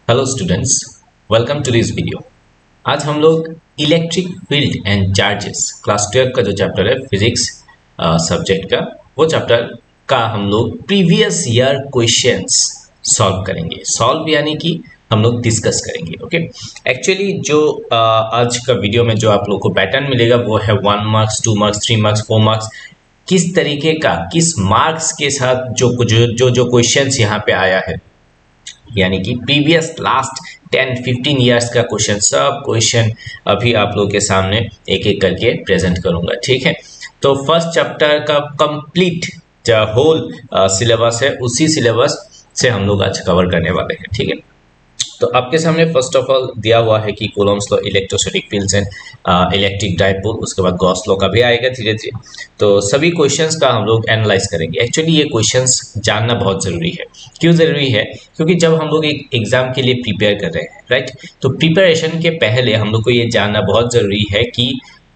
Hello students, welcome to this video. आज हम लोग electric field and charges class 12 का जो चैप्टर है फिजिक्स सब्जेक्ट का, वो चैप्टर का हम लोग प्रीवियस ईयर क्वेश्चंस सॉल्व करेंगे। सॉल्व यानी कि हम लोग डिस्कस करेंगे। ओके, एक्चुअली जो आज का वीडियो में जो आप लोग को पैटर्न मिलेगा वो है 1 मार्क्स, 2 मार्क्स, 3 मार्क्स, 4 मार्क्स। किस तरीके का, किस मार्क्स के साथ जो जो जो, जो क्वेश्चंस यहाँ पे आया है, यानी कि प्रीवियस लास्ट 10-15 ईयर्स का क्वेश्चन, सब क्वेश्चन अभी आप लोग के सामने एक एक करके प्रेजेंट करूंगा। ठीक है, तो फर्स्ट चैप्टर का कंप्लीट जो होल सिलेबस है, उसी सिलेबस से हम लोग आज कवर करने वाले हैं। ठीक है, तो आपके सामने फर्स्ट ऑफ ऑल दिया हुआ है कि Coulomb's law, electrostatic fields and electric dipole, उसके बाद गॉस लॉ का भी आएगा धीरे धीरे। तो सभी क्वेश्चंस का हम लोग एनालाइज करेंगे। एक्चुअली ये क्वेश्चंस जानना बहुत ज़रूरी है। क्यों ज़रूरी है? क्योंकि जब हम लोग एक एग्जाम के लिए प्रिपेयर कर रहे हैं, राइट, तो प्रिपरेशन के पहले हम लोग को ये जानना बहुत ज़रूरी है कि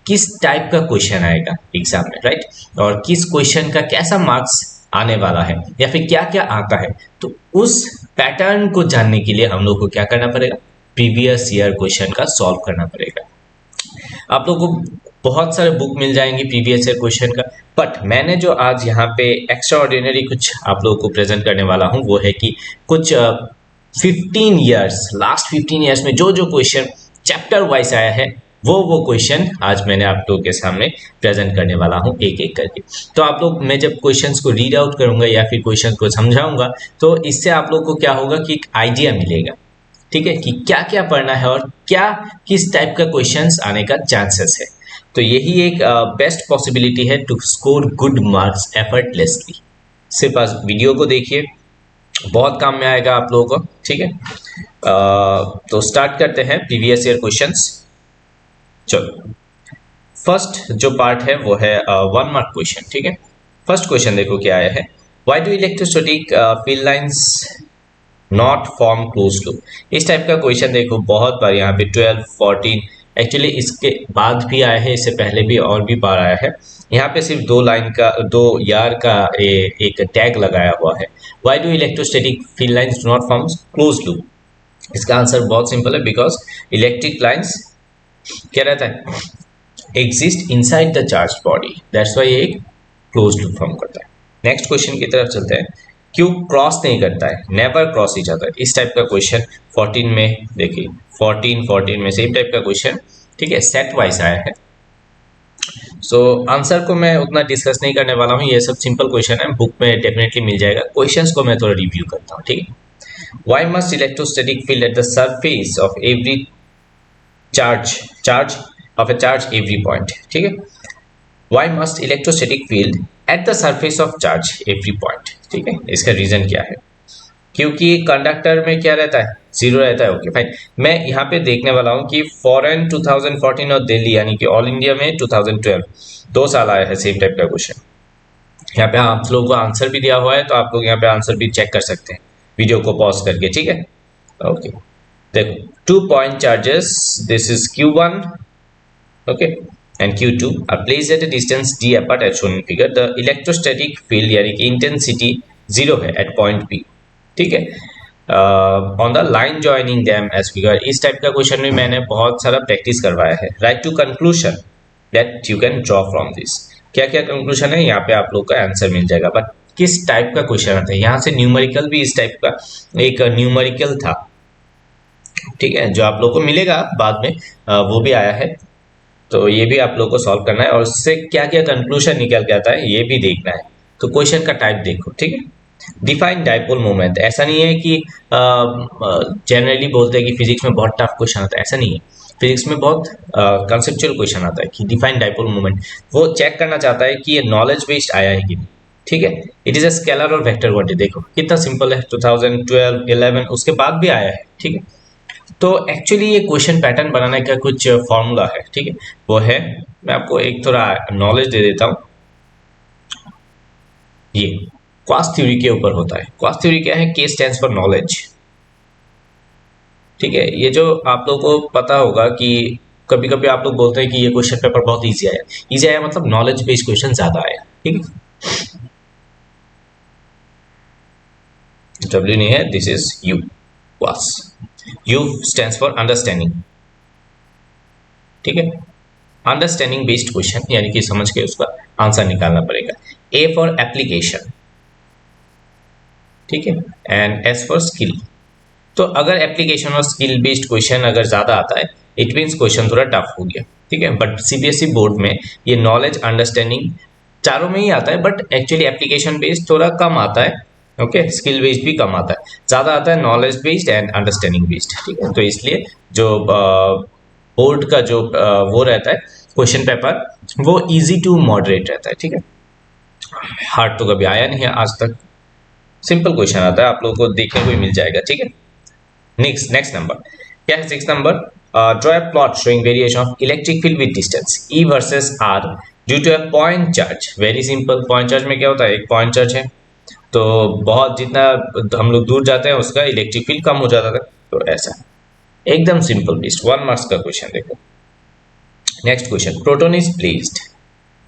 किस टाइप का क्वेश्चन आएगा एग्जाम में, राइट, और किस क्वेश्चन का कैसा मार्क्स आने वाला है या फिर क्या क्या आता है। तो उस पैटर्न को जानने के लिए हम लोग को क्या करना पड़ेगा? प्रीवियस ईयर क्वेश्चन का सॉल्व करना पड़ेगा। आप लोग को बहुत सारे बुक मिल जाएंगे प्रीवियस ईयर क्वेश्चन का, बट मैंने जो आज यहाँ पे एक्स्ट्रा ऑर्डिनरी कुछ आप लोगों को प्रेजेंट करने वाला हूँ वो है कि कुछ 15 ईयर्स, लास्ट 15 ईयर्स में जो जो क्वेश्चन चैप्टर वाइज आया है, वो क्वेश्चन आज मैंने आप लोगों के सामने प्रेजेंट करने वाला हूँ एक एक करके। तो आप लोग, मैं जब क्वेश्चंस को रीड आउट करूंगा या फिर क्वेश्चन को समझाऊंगा, तो इससे आप लोग को क्या होगा कि एक आइडिया मिलेगा, ठीक है, कि क्या क्या पढ़ना है और क्या किस टाइप का क्वेश्चंस आने का चांसेस है। तो यही एक बेस्ट पॉसिबिलिटी है to score good marks effortlessly. सिर्फ आज वीडियो को देखिए, बहुत काम में आएगा आप लोगों को। ठीक है, तो स्टार्ट करते हैं प्रीवियस ईयर क्वेश्चंस। चलो, फर्स्ट जो पार्ट है वो है 1 मार्क क्वेश्चन। ठीक है, फर्स्ट क्वेश्चन देखो क्या आया है। Why do electrostatic field lines not form close loop? इस टाइप का क्वेश्चन देखो बहुत बार यहाँ पे 12, 14, एक्चुअली इसके बाद भी आया है, इससे पहले भी और भी बार आया है। यहाँ पे सिर्फ 2 लाइन का, 2 यार का एक टैग लगाया हुआ है। Why do electrostatic field lines do not form close loop? इसका आंसर बहुत सिंपल है, बिकॉज इलेक्ट्रिक लाइंस क्या रहता है, exist inside the charge body, that's why ये एक क्लोज लूप फॉर्म करता है। नेक्स्ट क्वेश्चन की तरफ चलते हैं। क्यों क्रॉस नहीं करता है, नेवर क्रॉस ईच अदर? इस टाइप का क्वेश्चन 14 में देखिए, 14 में सेम टाइप का क्वेश्चन, ठीक है, सेट वाइज आया है। सो आंसर को मैं उतना डिस्कस नहीं करने वाला हूँ, ये सब सिंपल क्वेश्चन है, बुक में डेफिनेटली मिल जाएगा। क्वेश्चंस को मैं थोड़ा रिव्यू करता हूँ। ठीक है, why must electrostatic field at the surface of every charge of a charge every point? ठीक है, why must electrostatic field at the surface of charge every point? ठीक है, इसका रीजन क्या है? क्योंकि कंडक्टर में क्या रहता है, जीरो रहता है। ओके फाइन, मैं यहाँ पे देखने वाला हूँ कि फॉरेन 2014 और दिल्ली यानी कि ऑल इंडिया में 2012, 2 साल आया है सेम टाइप का क्वेश्चन। यहाँ पे आप लोगों को आंसर भी दिया हुआ है, तो आप लोग यहाँ पे आंसर भी चेक कर सकते हैं वीडियो को पॉज करके। ठीक है, ओके, देखो 2 point charges, this is Q1, okay, and Q2 are placed at a distance d apart as shown in figure. The electrostatic field यानी कि intensity 0 है at point P। ठीक है, on the line joining them as figure, इस type का question में मैंने बहुत सारा प्रैक्टिस करवाया है। Right to conclusion that you can draw from this, क्या क्या कंक्लूजन है यहाँ पे आप लोग का आंसर मिल जाएगा। बट किस टाइप का क्वेश्चन आता है, यहाँ से न्यूमेरिकल भी, इस टाइप का एक न्यूमेरिकल था, ठीक है, जो आप लोग को मिलेगा बाद में, वो भी आया है। तो ये भी आप लोग को सॉल्व करना है और उससे क्या क्या कंक्लूजन निकल के आता है ये भी देखना है। तो क्वेश्चन का टाइप देखो। ठीक है, डिफाइन डाइपोल मोमेंट, ऐसा नहीं है कि जनरली बोलते हैं कि फिजिक्स में बहुत टफ क्वेश्चन आता है, ऐसा नहीं है। फिजिक्स में बहुत कंसेप्चुअल क्वेश्चन आता है कि डिफाइन डाइपोल मोमेंट, वो चेक करना चाहता है कि ये नॉलेज बेस्ड आया है कि नहीं। ठीक है, इट इज अ स्केलर और वेक्टर क्वांटिटी, देखो कितना सिंपल है, 2012, 11 उसके बाद भी आया है। ठीक है, तो एक्चुअली ये क्वेश्चन पैटर्न बनाने का कुछ फॉर्मूला है। ठीक है, वो है, मैं आपको एक थोड़ा नॉलेज दे देता हूँ। ये क्वास थ्योरी के ऊपर होता है। क्वास थ्योरी क्या है? के स्टैंड्स फॉर नॉलेज। ठीक है, ये जो आप लोगों को पता होगा कि कभी कभी आप लोग बोलते हैं कि ये क्वेश्चन पेपर बहुत इजी आया। इजी आया मतलब नॉलेज बेस्ड क्वेश्चन ज्यादा आया। ठीक है, डब्ल्यू नहीं है, this is you, cos. You stands for understanding, ठीक है। अंडरस्टैंडिंग बेस्ड क्वेश्चन, यानी कि समझ के उसका आंसर निकालना पड़ेगा। ए फॉर एप्लीकेशन, ठीक है, एंड एस फॉर स्किल। तो अगर एप्लीकेशन और स्किल बेस्ड क्वेश्चन अगर ज्यादा आता है, इट मीन्स क्वेश्चन थोड़ा टफ हो गया, ठीक है। बट सीबीएसई बोर्ड में ये नॉलेज अंडरस्टैंडिंग चारों में ही आता है, बट एक्चुअली एप्लीकेशन बेस्ड थोड़ा कम आता है, ओके। स्किल बेस्ड भी कम आता है, ज्यादा आता है knowledge based and understanding based, ठीक है। तो इसलिए जो बोर्ड का जो वो रहता है क्वेश्चन पेपर, वो इजी टू मॉडरेट रहता है, ठीक है। हार्ड तो कभी आया नहीं है आज तक, सिंपल क्वेश्चन आता है, आप लोगों को देखने को ही मिल जाएगा, ठीक है। नेक्स्ट नंबर क्या है? 6 number, draw a plot showing variation of electric field with distance E versus R due to a point charge. Very simple, point charge में क्या होता है, एक पॉइंट चार्ज है तो बहुत जितना हम लोग दूर जाते हैं उसका इलेक्ट्रिक फील्ड कम हो जाता है, तो ऐसा एकदम सिंपल बेस्ड 1 मार्क्स का क्वेश्चन। देखो next question, proton is placed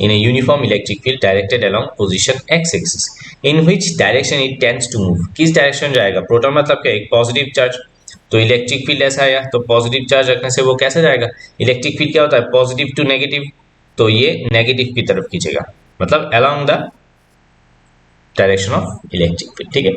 in a uniform electric field directed along position x axis in which direction it tends to move। किस डायरेक्शन जाएगा? प्रोटॉन मतलब क्या, एक पॉजिटिव चार्ज, तो इलेक्ट्रिक फील्ड ऐसा आया तो पॉजिटिव चार्ज रखने से वो कैसे जाएगा? इलेक्ट्रिक फील्ड क्या होता है, पॉजिटिव टू नेगेटिव, तो ये नेगेटिव की तरफ खींचेगा, मतलब along the direction of electric field, ठीक है।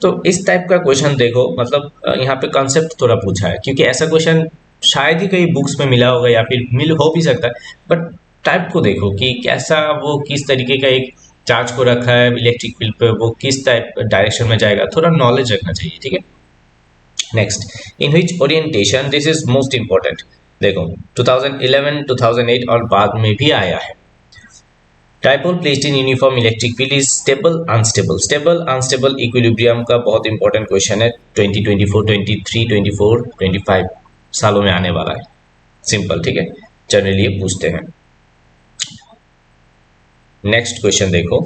तो इस टाइप का क्वेश्चन देखो, मतलब यहाँ पे कॉन्सेप्ट थोड़ा पूछा है, क्योंकि ऐसा क्वेश्चन शायद ही कई बुक्स में मिला होगा या फिर मिल हो भी सकता है, बट टाइप को देखो कि कैसा, वो किस तरीके का एक चार्ज को रखा है इलेक्ट्रिक फील्ड पे, वो किस टाइप डायरेक्शन में जाएगा, थोड़ा नॉलेज रखना चाहिए, ठीक है। Next, in which orientation, this is most important. देखो 2011 2008 और बाद में भी आया है, dipole placed in uniform electric field is stable unstable. Stable unstable equilibrium का बहुत इंपॉर्टेंट क्वेश्चन है, 2024 23 24 25 सालों में आने वाला है, सिंपल, ठीक है, जनरली ये पूछते हैं। नेक्स्ट क्वेश्चन देखो,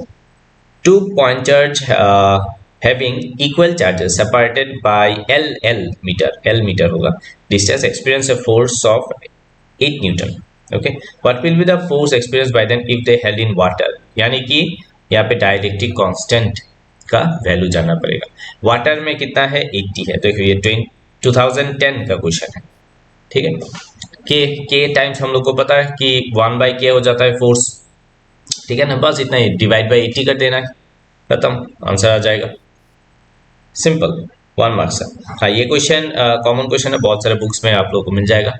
two point charge having equal charges separated by L metre होगा, distance experience a force of 8 newton, okay. What will be the force experience by them if they held in water, यानी कि यहाँ पे dielectric constant का value जानना पड़ेगा। Water में कितना है, 80 है, तो ये 2010 का क्वेश्चन है, ठीक है। के टाइम्स हम लोग को पता है कि 1/k हो जाता है फोर्स, ठीक है ना, बस इतना ही, डिवाइड बाई 80 कर देना है, खत्म, आंसर आ जाएगा, सिंपल, 1 मार्क्स है। हाँ, ये क्वेश्चन कॉमन क्वेश्चन है, बहुत सारे बुक्स में आप लोगों को मिल जाएगा।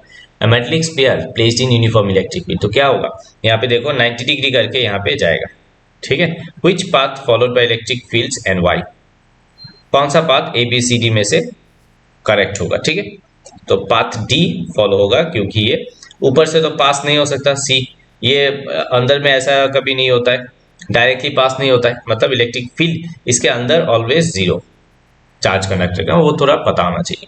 Metallic sphere placed in uniform electric field, तो क्या होगा, यहाँ पे देखो 90 डिग्री करके यहाँ पे जाएगा, ठीक है। Which path followed by electric fields and why, कौन सा path A B C D में से करेक्ट होगा, ठीक है। तो पाथ डी फॉलो होगा, क्योंकि ये ऊपर से तो पास नहीं हो सकता, सी ये अंदर में ऐसा कभी नहीं होता है, डायरेक्टली पास नहीं होता है, मतलब इलेक्ट्रिक फील्ड इसके अंदर ऑलवेज जीरो, चार्ज कंडक्टर का वो थोड़ा पता होना चाहिए,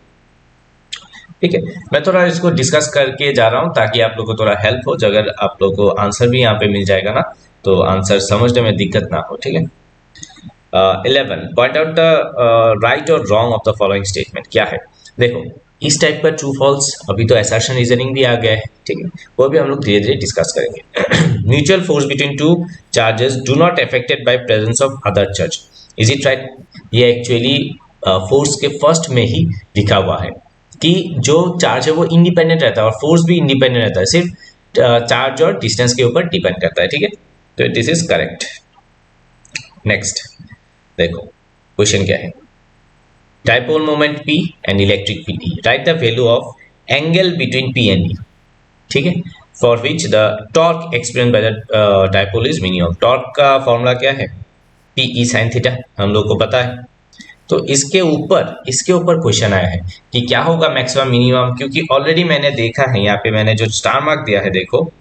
ठीक है। मैं थोड़ा इसको डिस्कस करके जा रहा हूँ ताकि आप लोग को थोड़ा हेल्प हो, अगर आप लोग को आंसर भी यहाँ पे मिल जाएगा ना, तो आंसर समझने में दिक्कत ना हो, ठीक है। 11, पॉइंट आउट द राइट और wrong of the following statement, क्या है, देखो इस टाइप का ट्रू फॉल्स, अभी तो असर्शन रीजनिंग भी आ गया है, ठीक है, वो भी हम लोग धीरे धीरे डिस्कस करेंगे। Mutual force between two charges do not affected by presence of other charge, is it right? ये एक्चुअली फोर्स के फर्स्ट में ही लिखा हुआ है कि जो चार्ज है वो इंडिपेंडेंट रहता है और फोर्स भी इंडिपेंडेंट रहता है, सिर्फ चार्ज और डिस्टेंस के ऊपर डिपेंड करता है, ठीक है, तो दिस इज करेक्ट। नेक्स्ट देखो क्वेश्चन क्या है, dipole moment P and electric field E, right the value of angle between P and E, ठीक है, for which the torque experience by the dipole is minimum. Torque का formula क्या है, P E sin theta, हम लोग को पता है। तो इसके ऊपर क्वेश्चन आया है कि क्या होगा मैक्सिमम मिनिमम, क्योंकि ऑलरेडी मैंने देखा है, यहाँ पे मैंने जो स्टार मार्क दिया है, देखो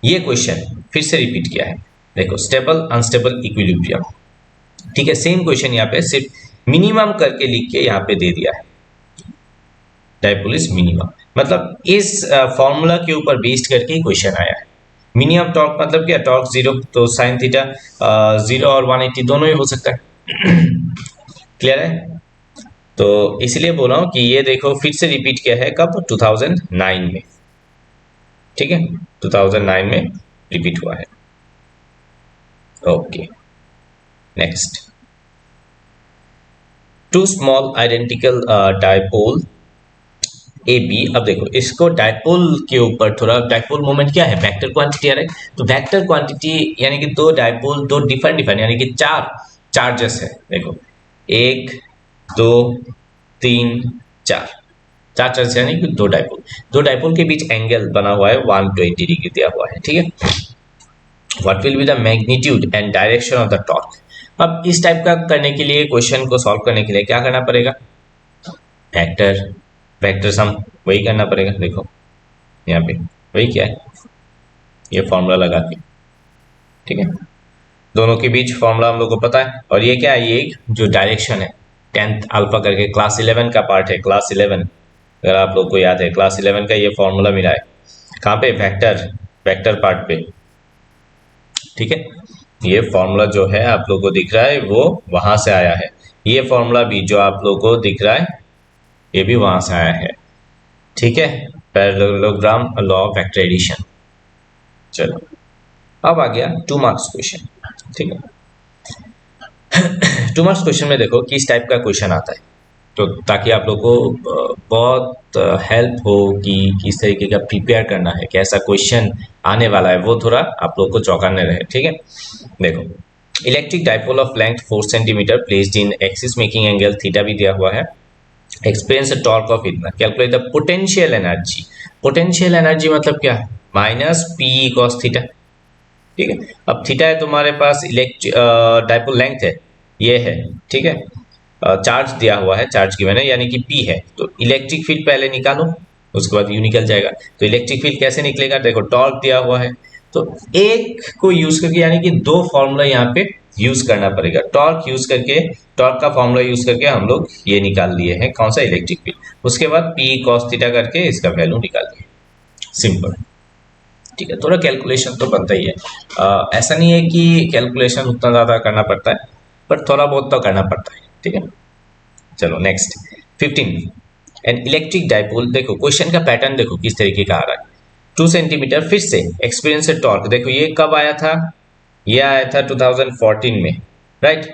ये क्वेश्चन फिर से रिपीट किया है, देखो स्टेबल अनस्टेबल इक्विलिब्रियम, ठीक है, सेम क्वेश्चन यहाँ पे सिर्फ मिनिमम करके लिख के यहाँ पे दे दिया है, डाइपोल इज मिनिमम, मतलब इस फॉर्मूला के ऊपर बेस्ड करके ही क्वेश्चन आया है। मिनिमम टॉर्क मतलब क्या, टॉर्क जीरो, तो साइन थीटा 0 और 180 दोनों ही हो सकता है। क्लियर है, तो इसलिए बोल रहा हूं कि ये देखो फिर से रिपीट किया है, कब, 2009 में, ठीक है, 2009 में रिपीट हुआ है, okay. Next, two small identical dipole A B. अब देखो इसको डायपोल के ऊपर थोड़ा, डायपोल मोमेंट क्या है, वेक्टर क्वांटिटी है राइट। तो वेक्टर क्वांटिटी यानी कि दो डायपोल, दो डिफरेंट डिफरेंट यानी कि चार चार्जेस है। देखो 1 2 3 4, चार चार्जेस यानी कि दो डायपोल के बीच एंगल बना हुआ है 120 डिग्री दिया हुआ है, ठीक है। What will be the magnitude and direction of the torque. अब इस टाइप का करने के लिए, क्वेश्चन को सॉल्व करने के लिए क्या करना पड़ेगा, वेक्टर वेक्टर सम वही करना पड़ेगा। देखो यहाँ पे वही क्या है, ये फॉर्मूला लगा के, ठीक है। दोनों के बीच फॉर्मूला हम लोग को पता है। और ये क्या है, ये जो डायरेक्शन है 10th अल्फा करके क्लास 11 का पार्ट है। क्लास 11 अगर आप लोग को याद है, क्लास 11 का ये फॉर्मूला मिला है कहाँ पे, वेक्टर वेक्टर पार्ट पे, ठीक है। ये फॉर्मूला जो है आप लोग को दिख रहा है वो वहां से आया है। ये फॉर्मूला भी जो आप लोग को दिख रहा है ये भी वहां से आया है, ठीक है। Parallelogram law of vector addition. चलो अब आ गया 2 मार्क्स क्वेश्चन, ठीक है। 2 मार्क्स क्वेश्चन में देखो किस टाइप का क्वेश्चन आता है, तो ताकि आप लोग को बहुत हेल्प हो कि किस तरीके का प्रिपेयर करना है, कैसा क्वेश्चन आने वाला है, वो थोड़ा आप लोग को चौंकाने रहे, ठीक है। देखो electric dipole of length 4 centimetre placed in axis making angle theta भी दिया हुआ है। एक्सपीरियंस टॉर्क ऑफ इतना, calculate the potential energy. Potential energy मतलब क्या, माइनस पी कॉस थीटा, ठीक है। अब थीटा है तुम्हारे पास, डाइपोल लेंथ है ये है, ठीक है। चार्ज दिया हुआ है, चार्ज गिवन है यानी कि पी है, तो इलेक्ट्रिक फील्ड पहले निकालो उसके बाद यू निकल जाएगा। तो इलेक्ट्रिक फील्ड कैसे निकलेगा, देखो टॉर्क दिया हुआ है तो एक को यूज करके यानी कि दो फॉर्मूला यहाँ पे यूज करना पड़ेगा। टॉर्क यूज करके, टॉर्क का फॉर्मूला यूज करके हम लोग ये निकाल लिए हैं, कौन सा, इलेक्ट्रिक फील्ड। उसके बाद पी कॉस थीटा करके इसका वैल्यू निकाल दिए, सिंपल, ठीक है। थोड़ा कैलकुलेशन तो बनता ही है, ऐसा नहीं है कि कैलकुलेशन उतना ज़्यादा करना पड़ता है, पर थोड़ा बहुत तो करना पड़ता है, ठीक है। चलो नेक्स्ट 15, एन इलेक्ट्रिक डाइपोल। देखो क्वेश्चन का पैटर्न देखो किस तरीके का आ रहा है, 2 सेंटीमीटर, फिर से एक्सपीरियंस टॉर्क। देखो ये कब आया था, ये आया था 2014 में, राइट,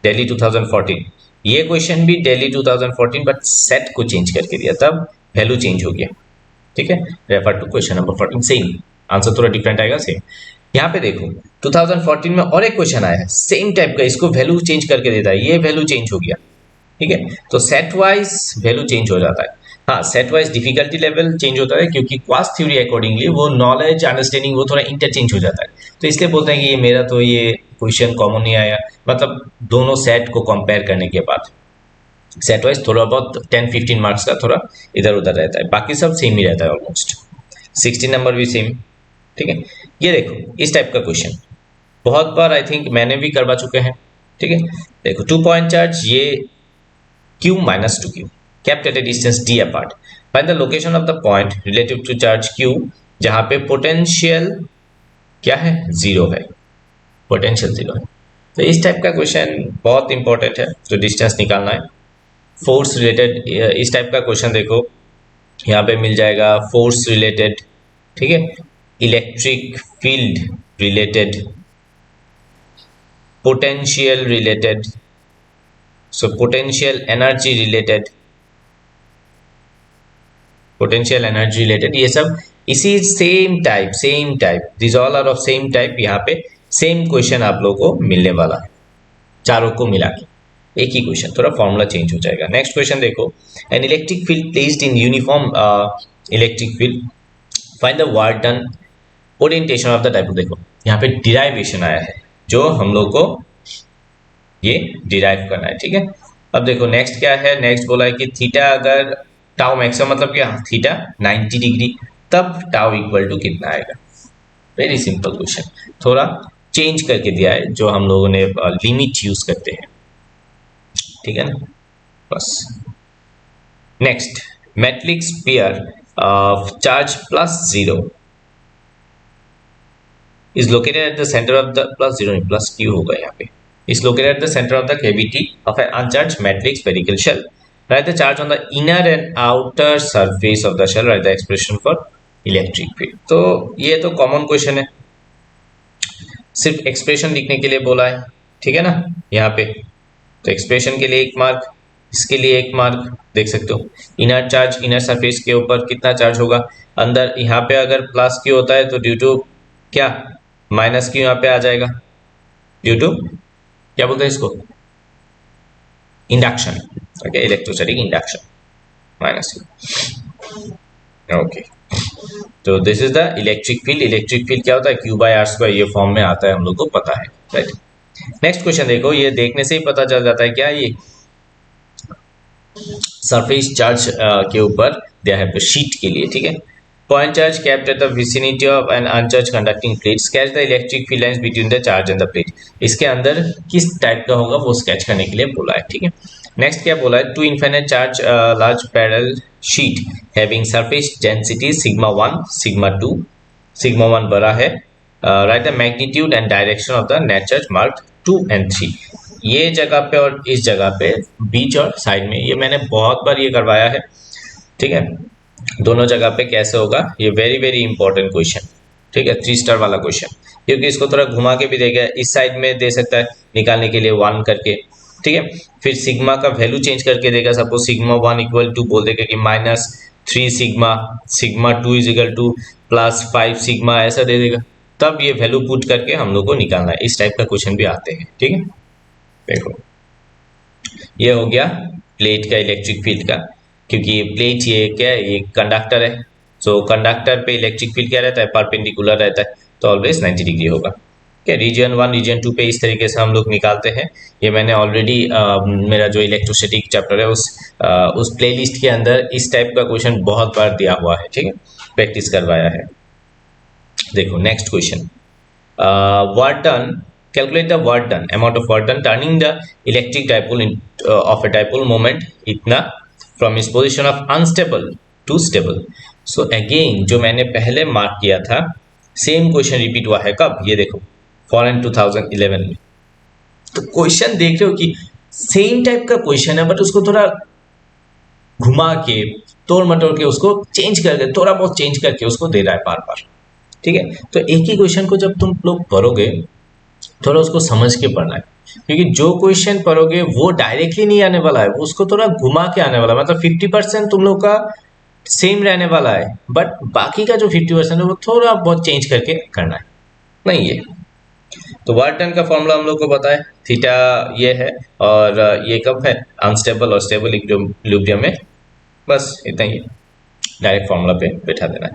दिल्ली 2014। ये क्वेश्चन भी दिल्ली 2014, बट सेट को चेंज करके दिया, तब वैल्यू चेंज हो गया, ठीक है। Refer to question number 14, same answer थोड़ा डिफरेंट आएगा, सेम। यहाँ पे देखो 2014 में और एक क्वेश्चन आया है सेम टाइप का, इसको वैल्यू चेंज करके देता है, ये वैल्यू चेंज हो गया, ठीक है। तो सेट वाइज वैल्यू चेंज हो जाता है। हाँ, set wise difficulty level change होता है क्योंकि क्वास थ्योरी अकॉर्डिंगली वो नॉलेज अंडरस्टैंडिंग वो थोड़ा इंटरचेंज हो जाता है, तो इसलिए बोलते हैं कि ये मेरा तो ये क्वेश्चन कॉमन नहीं आया, मतलब दोनों सेट को कंपेयर करने के बाद सेट वाइज थोड़ा बहुत 10-15 मार्क्स का थोड़ा इधर उधर रहता है, बाकी सब सेम ही रहता है ऑलमोस्ट। 16 नंबर भी सेम, ठीक है। ये देखो इस टाइप का क्वेश्चन बहुत बार आई थिंक मैंने भी करवा चुके हैं, ठीक है। देखो 2 पॉइंट चार्ज, ये q minus 2q kept at a distance d apart, find the location of the point relative to charge q जहां पे पोटेंशियल क्या है, जीरो है, पोटेंशियल जीरो है। तो इस टाइप का क्वेश्चन बहुत इंपॉर्टेंट है, जो डिस्टेंस निकालना है। फोर्स रिलेटेड इस टाइप का क्वेश्चन देखो यहाँ पे मिल जाएगा, फोर्स रिलेटेड, ठीक है, electric field related, potential related, so potential energy related, potential energy related, ये सब इसी same type this all are of same type. यहाँ पे सेम क्वेश्चन आप लोगों को मिलने वाला है, चारों को मिला के एक ही क्वेश्चन, थोड़ा फॉर्मूला चेंज हो जाएगा। नेक्स्ट क्वेश्चन देखो, an electric field placed in uniform electric field, find the work done, orientation of the dipole. देखो यहाँ पे डिराइवेशन आया है जो हम लोग को ये डिराइव करना है, ठीक है। अब देखो नेक्स्ट क्या है, नेक्स्ट बोला है कि थीटा अगर टाउ मैक्सिमम मतलब क्या, थीटा 90 डिग्री, तब टाउ इक्वल टू कितना आएगा। वेरी सिंपल क्वेश्चन, थोड़ा चेंज करके दिया है, जो हम लोगों ने लिमिट यूज करते हैं, ठीक है ना, बस। Next metallic sphere charge +0 is located at the centre of the, +0 plus Q होगा यहाँ पे, is located at the center of the cavity of an uncharged metallic spherical shell. Write the charge on the inner and outer surface of the shell. Write the expression for electric field. तो ये तो common question है, सिर्फ expression लिखने के लिए बोला है, ठीक है ना। यहाँ पे तो एक्सप्रेशन के लिए 1 मार्क, इसके लिए 1 मार्क देख सकते हो। इनर चार्ज, इनर सरफेस के ऊपर कितना चार्ज होगा, अंदर यहाँ पे अगर प्लस क्यू होता है तो ड्यू टू क्या माइनस क्यू यहाँ पे आ जाएगा, ड्यू टू क्या बोलते हैं इसको, induction. Okay, electrostatic induction minus Q. Okay, तो this is the electric field. Electric field क्या होता है, क्यू बाय आर स्क्वायर, ये फॉर्म में आता है, हम लोग को पता है, राइट। नेक्स्ट क्वेश्चन देखो, ये देखने से ही पता चल जाता है क्या, ये सरफेस चार्ज के ऊपर दिया है शीट के लिए, ठीक है। Point charge kept at the vicinity of an uncharged conducting plate, sketch the electric field lines between the charge and the plate। इसके अंदर किस टाइप का होगा वो स्केच करने के लिए बोला है, ठीक है। नेक्स्ट क्या बोला है, two infinite charge large parallel sheet having surface density sigma 1 sigma 2, sigma 1 बड़ा है, right the magnitude and direction of the net charge marked 2 and 3। ये जगह पे और इस जगह पे बीच और साइड में, ये मैंने बहुत बार ये करवाया है, ठीक है। दोनों जगह पे कैसे होगा, ये वेरी वेरी इंपॉर्टेंट क्वेश्चन, ठीक है, 3 स्टार वाला क्वेश्चन, क्योंकि इसको थोड़ा घुमा के भी देगा, इस साइड में दे सकता है निकालने के लिए 1 करके, ठीक है। फिर सिग्मा का वैल्यू चेंज करके देगा, सपोज सिग्मा 1 इक्वल टू बोल देगा कि -3 sigma, sigma 2 is equal to +5 sigma, ऐसा दे देगा, तब ये वैल्यू पुट करके हम लोग को निकालना है। इस टाइप का क्वेश्चन भी आते हैं, ठीक है। देखो, ये हो गया प्लेट का इलेक्ट्रिक फील्ड का, क्योंकि ये प्लेट ये क्या है, ये कंडक्टर है, सो कंडक्टर पे इलेक्ट्रिक फील्ड क्या रहता है, परपेंडिकुलर रहता है, तो ऑलवेज 90 डिग्री होगा। क्या रीजन 1 रीजन 2 पे इस तरीके से हम लोग निकालते हैं। ये मैंने ऑलरेडी मेरा जो इलेक्ट्रोस्टैटिक चैप्टर है उस प्लेलिस्ट के अंदर इस टाइप का क्वेश्चन बहुत बार दिया हुआ है, ठीक है, प्रैक्टिस करवाया है। देखो next question, work done, calculate the work done, amount of work done turning the electric dipole of a dipole moment इतना from its position of unstable to stable। so again जो मैंने पहले मार्क किया था same question repeat हुआ है, कब, ये देखो फॉरेन 2011 में। तो क्वेश्चन देख रहे हो कि सेम टाइप का क्वेश्चन है, बट उसको थोड़ा घुमा के तोड़ मटोड़ के उसको चेंज करके, थोड़ा बहुत चेंज करके उसको दे रहा है बार बार, ठीक है। तो एक ही क्वेश्चन को जब तुम लोग पढ़ोगे थोड़ा उसको समझ के पढ़ना है, क्योंकि जो क्वेश्चन पढ़ोगे वो डायरेक्टली नहीं आने वाला है, वो उसको थोड़ा घुमा के आने वाला है, मतलब 50% तुम लोग का सेम रहने वाला है, बट बाकी का जो 50% है वो थोड़ा बहुत चेंज करके करना है, नहीं ये। तो वर्क डन का फॉर्मूला हम लोग को पता है, थीटा ये है, और ये कब है, अनस्टेबल और स्टेबल इक्विलिब्रियम में, बस इतना ही डायरेक्ट फॉर्मूला पे बैठा देना है।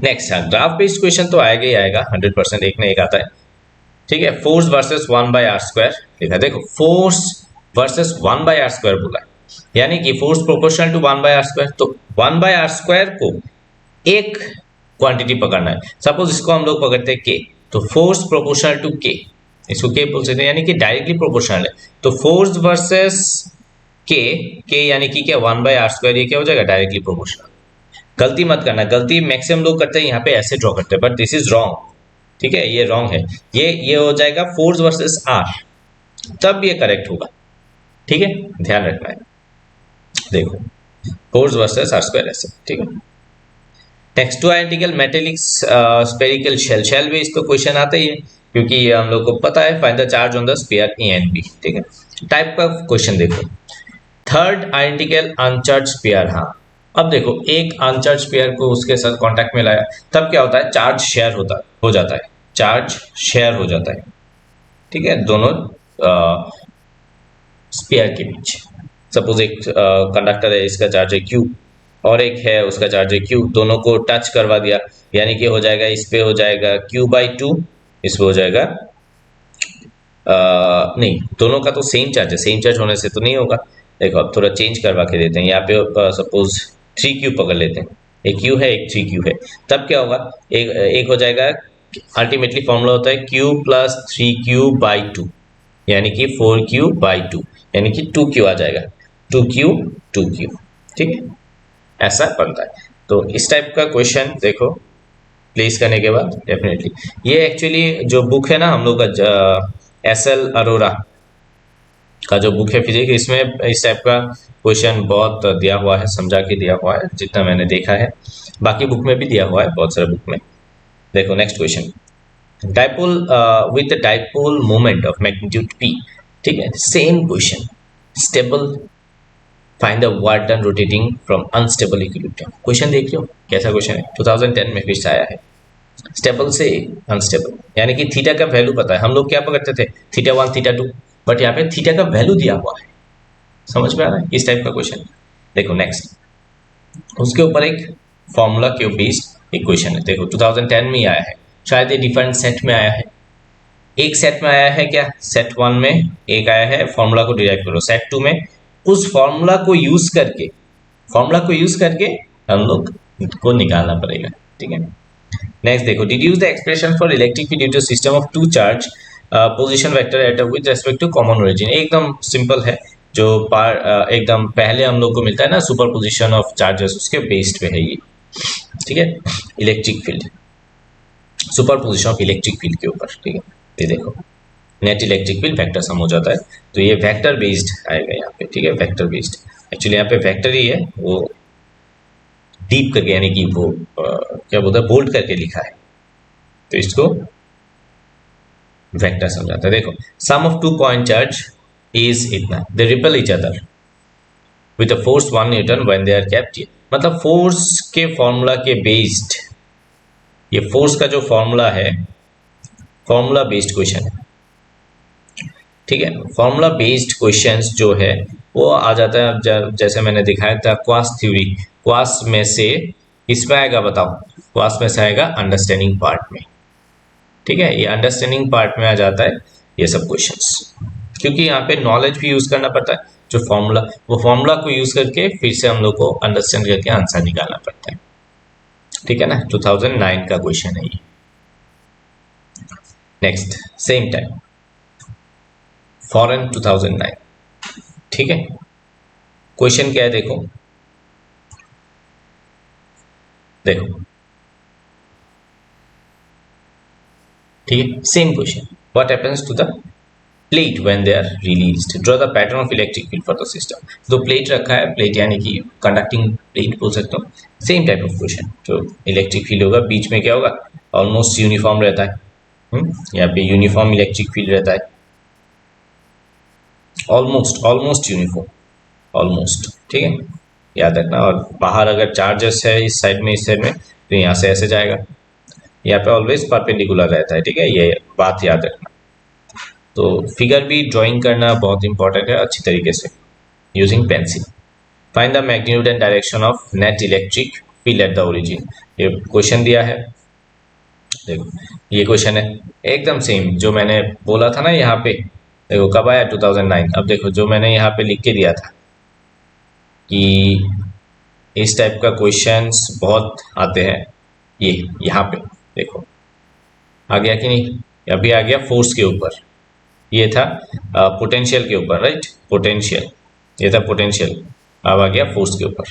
नेक्स्ट है ग्राफ बेस्ड क्वेश्चन, तो आएगा ही आएगा 100%, एक ना एक आता है, ठीक है। फोर्स वर्सेस 1/r² लिखा, देखो फोर्स वर्सेस 1/r² बोला है, यानी कि फोर्स प्रोपोर्शनल टू 1/r², तो 1/r² को एक क्वांटिटी पकड़ना है, सपोज इसको हम लोग पकड़ते हैं k, तो फोर्स प्रोपोर्शनल टू k, इसको k बोल सकते हैं, यानी कि डायरेक्टली प्रोपोर्शनल है। तो फोर्स वर्सेस k यानी कि क्या 1/r², ये क्या हो जाएगा, डायरेक्टली प्रोपोर्शनल। गलती मत करना, गलती मैक्सिमम लोग करते हैं यहाँ पे ऐसे ड्रॉ करते हैं, बट दिस इज रॉन्ग, ठीक है, ये रॉन्ग है, ये हो जाएगा फोर्स वर्सेस आर, तब ये करेक्ट होगा, ठीक है, ध्यान रखना है। देखो फोर्स वर्सेस r² ऐसे, ठीक है। Next, two identical metallic spherical shell based तो क्वेश्चन आता ही है, क्योंकि ये हम लोग को पता है, find the charge on the sphere A and B, ठीक है, टाइप का क्वेश्चन। देखो थर्ड आइडेंटिकल अनचार्ज स्फीयर, हाँ अब देखो एक अनचार्ज स्फीयर को उसके साथ कांटेक्ट में लाया, तब क्या होता है, चार्ज शेयर हो जाता है, चार्ज शेयर हो जाता है, ठीक है, दोनों स्फीयर के बीच। सपोज एक कंडक्टर है, इसका चार्ज है Q और एक है उसका चार्ज है Q, दोनों को टच करवा दिया, यानी कि हो जाएगा, इस पे हो जाएगा Q/2, इस पे हो जाएगा नहीं, दोनों का तो सेम चार्ज है, सेम चार्ज होने से तो नहीं होगा। देखो अब थोड़ा चेंज करवा के देते हैं, यहाँ पे सपोज 3Q पकड़ लेते हैं, एक Q है एक 3Q है, तब क्या होगा, एक हो जाएगा, अल्टीमेटली फॉर्मूला होता है Q + 3Q/2, यानी कि 4Q/2, यानी कि 2Q आ जाएगा, 2Q, ठीक है, ऐसा बनता है। तो इस टाइप का क्वेश्चन देखो प्लेस करने के बाद डेफिनेटली, ये एक्चुअली जो बुक है ना हम लोग का SL अरोरा का जो बुक है फिजिक्स, इसमें इस टाइप का क्वेश्चन बहुत दिया हुआ है, समझा के दिया हुआ है, जितना मैंने देखा है, बाकी बुक में भी दिया हुआ है, बहुत सारे बुक में। देखो next question, dipole with dipole moment of magnitude p, ठीक है, same question, stable, find the work done rotating from unstable equilibrium. Question देख रहे हो कैसा क्वेश्चन है, 2010 में फिर से आया है। स्टेबल से अनस्टेबल, यानी कि थीटा का वैल्यू पता है, हम लोग क्या पकड़ते थे थीटा 1 थीटा 2, बट यहाँ पे थीटा का वैल्यू दिया हुआ है। समझ में आ रहा है इस टाइप का क्वेश्चन। देखो नेक्स्ट, उसके ऊपर एक फॉर्मूला के बेस्ड एक क्वेश्चन है। देखो 2010 में ही आया है, शायद ये डिफरेंट सेट में आया है। एक सेट में आया है क्या, सेट 1 में एक आया है, फॉर्मूला को डिराइव करो। सेट 2 में उस फॉर्मूला को यूज करके, हम लोग को निकालना पड़ेगा, ठीक है। नेक्स्ट देखो, deduce the expression for electric field due to system of two charge position vector at with respect to common origin. एकदम सिंपल है, जो एकदम पहले हम लोग को मिलता है ना सुपर पोजिशन ऑफ चार्जेस, उसके बेस्ड पे है ये, ठीक है। Electric field, super position of electric field के ऊपर, ठीक है। ये देखो net electric field vector sum हो जाता है, तो ये वेक्टर बेस्ड आएगा यहाँ पे, ठीक है। वेक्टर बेस्ड, एक्चुअली यहाँ पे वेक्टर ही है, वो डीप करके यानी कि वो क्या बोलता है बोल्ड करके लिखा है, तो इसको वेक्टर समझाता है। देखो sum of 2 point charge is इतना, they repel each other with a force 1 Newton when they are kept. मतलब फोर्स के फॉर्मूला के बेस्ड, ये फोर्स का जो फॉर्मूला है, फॉर्मूला बेस्ड क्वेश्चन है, ठीक है। फॉर्मूला बेस्ड क्वेश्चंस जो है वो आ जाता है, जैसे मैंने दिखाया था क्वास थ्योरी, क्वास में से इसमें आएगा, बताओ क्वास में से आएगा अंडरस्टैंडिंग पार्ट में, ठीक है। ये अंडरस्टैंडिंग पार्ट में आ जाता है ये सब क्वेश्चंस, क्योंकि यहाँ पे नॉलेज भी यूज करना पड़ता है, जो फॉर्मूला, वो फॉर्मूला को यूज करके फिर से हम लोग को अंडरस्टैंड करके आंसर निकालना पड़ता है, ठीक है ना। 2009 का क्वेश्चन है ये। नेक्स्ट सेम टाइम फॉरेन 2009, ठीक है। क्वेश्चन क्या है देखो, ठीक है। Same question, what happens to the plate when they are released, draw the pattern of electric field for the system. दो प्लेट रखा है, प्लेट यानी कि कंडक्टिंग प्लेट बोल सकते हो। सेम टाइप ऑफ क्वेश्चन, जो इलेक्ट्रिक फील्ड होगा बीच में क्या होगा, ऑलमोस्ट यूनिफॉर्म रहता है, यहाँ पे यूनिफॉर्म इलेक्ट्रिक फील्ड रहता है, ऑलमोस्ट यूनिफॉर्म, ऑलमोस्ट, ठीक है, याद रखना। और बाहर अगर चार्जेस है इस साइड में तो यहाँ से ऐसे जाएगा, यहाँ पे ऑलवेज परपेंडिकुलर रहता है, ठीक है, ये बात याद रखना। तो फिगर भी ड्राइंग करना बहुत इंपॉर्टेंट है अच्छी तरीके से using pencil. Find the magnitude and direction of net electric field at the origin, ये क्वेश्चन दिया है। देखो ये क्वेश्चन है एकदम सेम जो मैंने बोला था ना यहाँ पे, देखो कब आया 2009। अब देखो जो मैंने यहाँ पे लिख के दिया था कि इस टाइप का क्वेश्चंस बहुत आते हैं, ये यहाँ पे देखो आ गया कि नहीं, अभी आ गया फोर्स के ऊपर, ये था पोटेंशियल के ऊपर, राइट, पोटेंशियल, ये था पोटेंशियल, अब आ गया फोर्स के ऊपर।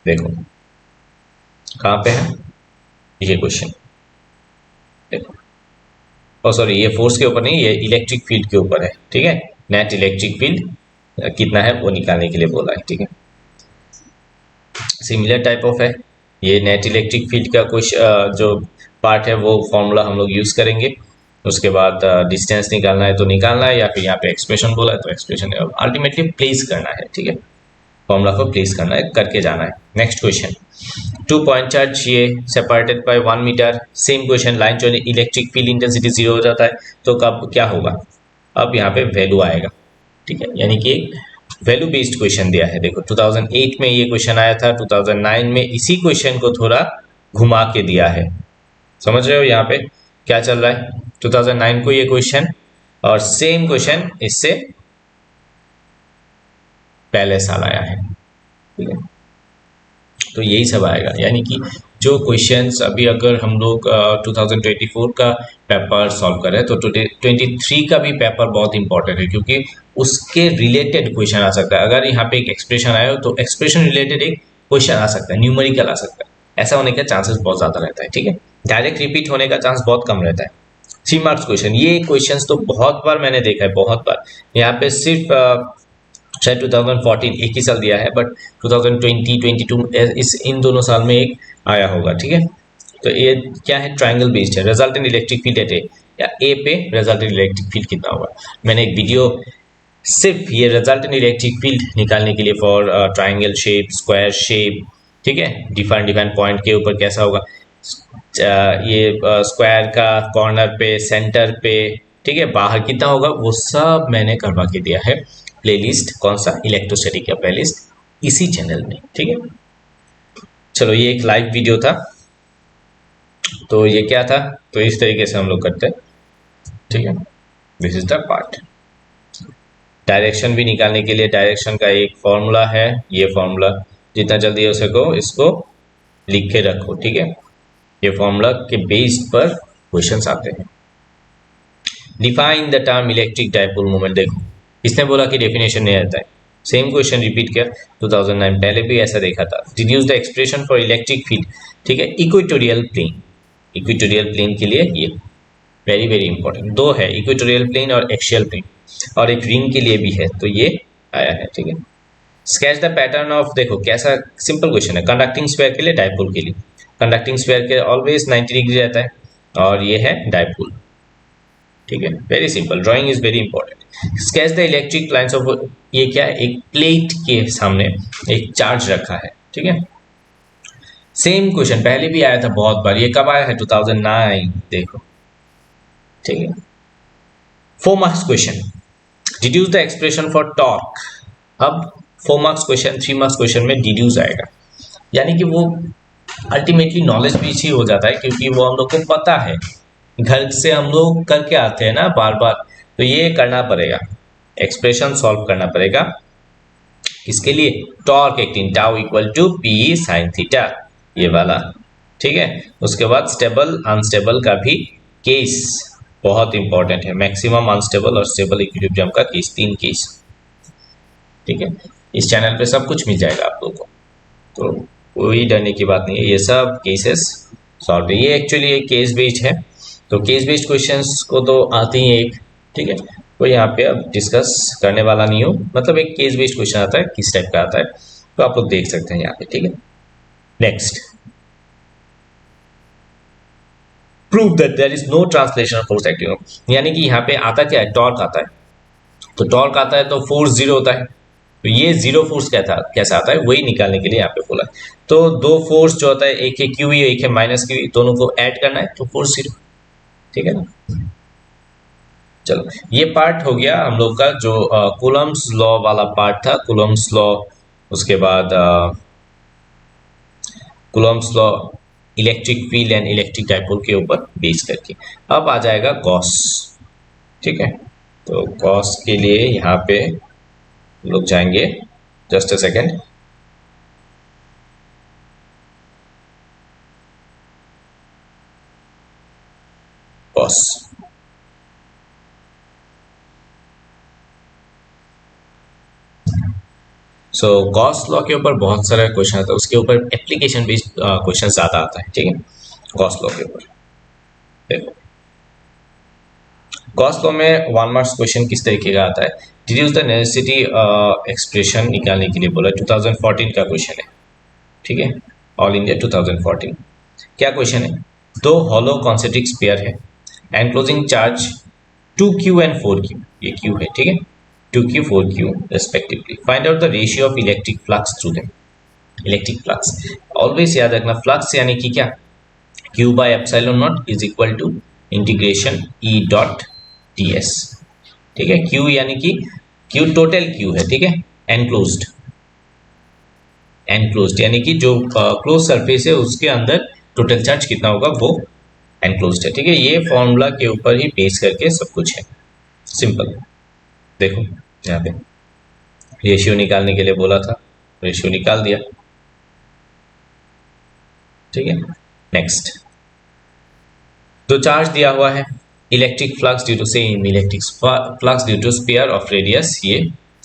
देखो कहाँ पे है ये क्वेश्चन, देखो, ओ सॉरी ये फोर्स के ऊपर नहीं, ये इलेक्ट्रिक फील्ड के ऊपर है, ठीक है। नेट इलेक्ट्रिक फील्ड कितना है वो निकालने के लिए बोला है, ठीक है। सिमिलर टाइप ऑफ है ये, नेट इलेक्ट्रिक फील्ड का कुछ जो पार्ट है वो फॉर्मूला हम लोग यूज करेंगे, उसके बाद डिस्टेंस निकालना है तो निकालना है, या फिर यहाँ पे एक्सप्रेशन बोला है तो एक्सप्रेशन अल्टीमेटली प्लेस करना है, ठीक है, फॉर्मूला को प्लेस करना है, करके जाना है। नेक्स्ट क्वेश्चन, 2 पॉइंट चार्ज ये separated by 1 metre, same question, line जो इलेक्ट्रिक फील्ड इंटेंसिटी 0 हो जाता है तो कब क्या होगा, अब यहाँ पे वैल्यू आएगा, ठीक है, यानी कि वैल्यू बेस्ड क्वेश्चन दिया है। देखो 2008 में ये क्वेश्चन आया था, 2009 में इसी क्वेश्चन को थोड़ा घुमा के दिया है, समझ रहे हो यहाँ पे क्या चल रहा है। 2009 को ये क्वेश्चन और सेम क्वेश्चन इससे पहले साल आया है, ठीक है, तो यही सब आएगा। यानी कि जो क्वेश्चंस अभी अगर हम लोग 2024 का पेपर सॉल्व करें तो 23 का भी पेपर बहुत इंपॉर्टेंट है, क्योंकि उसके रिलेटेड क्वेश्चन आ सकता है। अगर यहाँ पे एक एक्सप्रेशन आया हो तो एक्सप्रेशन रिलेटेड एक क्वेश्चन आ सकता है, न्यूमेरिकल आ सकता है, ऐसा होने का चांसेस बहुत ज़्यादा रहता है, ठीक है। डायरेक्ट रिपीट होने का चांस बहुत कम रहता है। 3 मार्क्स क्वेश्चन, ये क्वेश्चन तो बहुत बार मैंने देखा है, बहुत बार। यहाँ पे सिर्फ शायद 2014 एक ही साल दिया है, बट 2020 22 इन दोनों साल में एक आया होगा, ठीक है। तो ये क्या है, ट्रायंगल बेस्ड है, रिजल्टेंट इलेक्ट्रिक फील्ड एट ए, या ए पे रिजल्टेंट इलेक्ट्रिक फील्ड कितना होगा। मैंने एक वीडियो सिर्फ ये रिजल्टेंट इलेक्ट्रिक फील्ड निकालने के लिए for triangle shape, square shape, ठीक है, डिफाइन पॉइंट के ऊपर कैसा होगा, ये स्क्वायर का कॉर्नर पे, सेंटर पे, ठीक है, बाहर कितना होगा, वो सब मैंने करवा के दिया है प्लेलिस्ट। कौन सा? इलेक्ट्रोस्टैटिक का प्लेलिस्ट, इसी चैनल में, ठीक है। चलो, ये एक लाइव वीडियो था, तो ये क्या था, तो इस तरीके से हम लोग करते हैं, ठीक है। This is the part. Direction भी निकालने के लिए डायरेक्शन का एक फॉर्मूला है, ये फॉर्मूला जितना जल्दी हो सको इसको लिख के रखो, ठीक है। ये फॉर्मूला के बेस पर क्वेश्चंस आते हैं। Define the term electric dipole moment. देखो, इसने बोला कि डेफिनेशन नहीं आता है, सेम क्वेश्चन रिपीट किया 2009, पहले भी ऐसा देखा था। Deduce the expression for electric field, ठीक है, इक्वेटोरियल प्लेन। इक्वेटोरियल प्लेन के लिए ये वेरी वेरी इंपॉर्टेंट, दो है, इक्वेटोरियल प्लेन और एक्सियल प्लेन, और एक रिंग के लिए भी है, तो ये आया है, ठीक है। स्केच द पैटर्न ऑफ, देखो कैसा सिंपल क्वेश्चन है, कंडक्टिंग स्फीयर के लिए, डाइपोल के लिए। कंडक्टिंग स्फीयर के ऑलवेज 90 डिग्री रहता है, और ये है डाइपोल, ठीक है। Very simple, drawing is very important. Sketch the electric lines of, ये क्या है, एक प्लेट के सामने एक चार्ज रखा है, ठीक है। सेम क्वेश्चन पहले भी आया था बहुत बार, ये कब आया है, 2009, देखो, ठीक है। 4 marks question, deduce the expression for torque. अब 4 मार्क्स क्वेश्चन, 3 मार्क्स क्वेश्चन में डिड्यूस आएगा, यानी कि वो अल्टीमेटली नॉलेज भी इसी हो जाता है, क्योंकि वो हम लोग को पता है, घर से हम लोग करके आते हैं ना बार बार, तो ये करना पड़ेगा, एक्सप्रेशन सॉल्व करना पड़ेगा। किसके लिए? Torque acting tau equal to P sine theta, ये वाला, ठीक है। उसके बाद स्टेबल अनस्टेबल का भी केस बहुत इंपॉर्टेंट है, मैक्सिमम अनस्टेबल और स्टेबल इक्विलिब्रियम का केस, 3 केस, ठीक है। इस चैनल पे सब कुछ मिल जाएगा आप लोगों को, तो कोई डरने की बात नहीं है, ये सब केसेस सॉल्व है। ये एक्चुअली एक केस बेस्ड है, तो केस बेस्ड क्वेश्चंस को तो आते ही एक, ठीक है, तो यहाँ पे अब डिस्कस करने वाला नहीं हो, मतलब एक केस बेस्ड क्वेश्चन आता है, किस टाइप का आता है, तो आप लोग देख सकते हैं यहाँ पे, ठीक है। Next, prove that there is no translational force acting, यानी कि यहाँ पे आता क्या है, टॉर्क आता है, तो टॉर्क आता है तो फोर्स जीरो होता है, तो ये जीरो फोर्स कैसा आता है, वही निकालने के लिए यहाँ पे बोला है। तो दो फोर्स जो होता है, एक है क्यू, एक है माइनस क्यू, दोनों को ऐड करना है, तो फोर्स जीरो, ठीक है ना। चलो, ये पार्ट हो गया हम लोग का, जो कूलम्स लॉ वाला पार्ट था, कूलम्स लॉ, उसके बाद Coulomb's law electric field and electric dipole के ऊपर बेस करके। अब आ जाएगा गॉस, ठीक है। तो गॉस के लिए यहाँ पे लोग जाएंगे, just a second, Gauss, so Gauss law के ऊपर बहुत सारा क्वेश्चन आता है, उसके ऊपर एप्लीकेशन बेस्ड क्वेश्चन ज़्यादा आता है, ठीक है। गॉस लॉ के ऊपर देखो, गॉस लॉ में 1 मार्क्स क्वेश्चन किस तरीके का आता है, डिड्यूस द नेसेसिटी एक्सप्रेशन निकालने के लिए बोला, 2014 का क्वेश्चन है, ठीक है, ऑल इंडिया 2014। क्या क्वेश्चन है, दो हॉलो कॉन्सेंट्रिक स्फीयर है, enclosing charge 2q and 4q, ये q है, ठीक है, 2q 4q respectively, find out the ratio of electric flux through them. Electric flux always याद रखना, फ्लक्स यानी कि क्या, q by epsilon naught is equal to integration e dot ds, ठीक है। q यानी कि q टोटल q है, ठीक है, एनक्लोज्ड, एनक्लोज्ड यानी कि जो क्लोज सरफेस है उसके अंदर टोटल चार्ज कितना होगा, वो एनक्लोज्ड है, ठीक है। ये फॉर्मूला के ऊपर ही बेस करके सब कुछ है, सिंपल। देखो यहाँ पे रेशियो निकालने के लिए बोला था, रेशियो निकाल दिया, ठीक है। नेक्स्ट, जो चार्ज दिया हुआ है, electric flux due to same electric flux due to sphere of radius, ये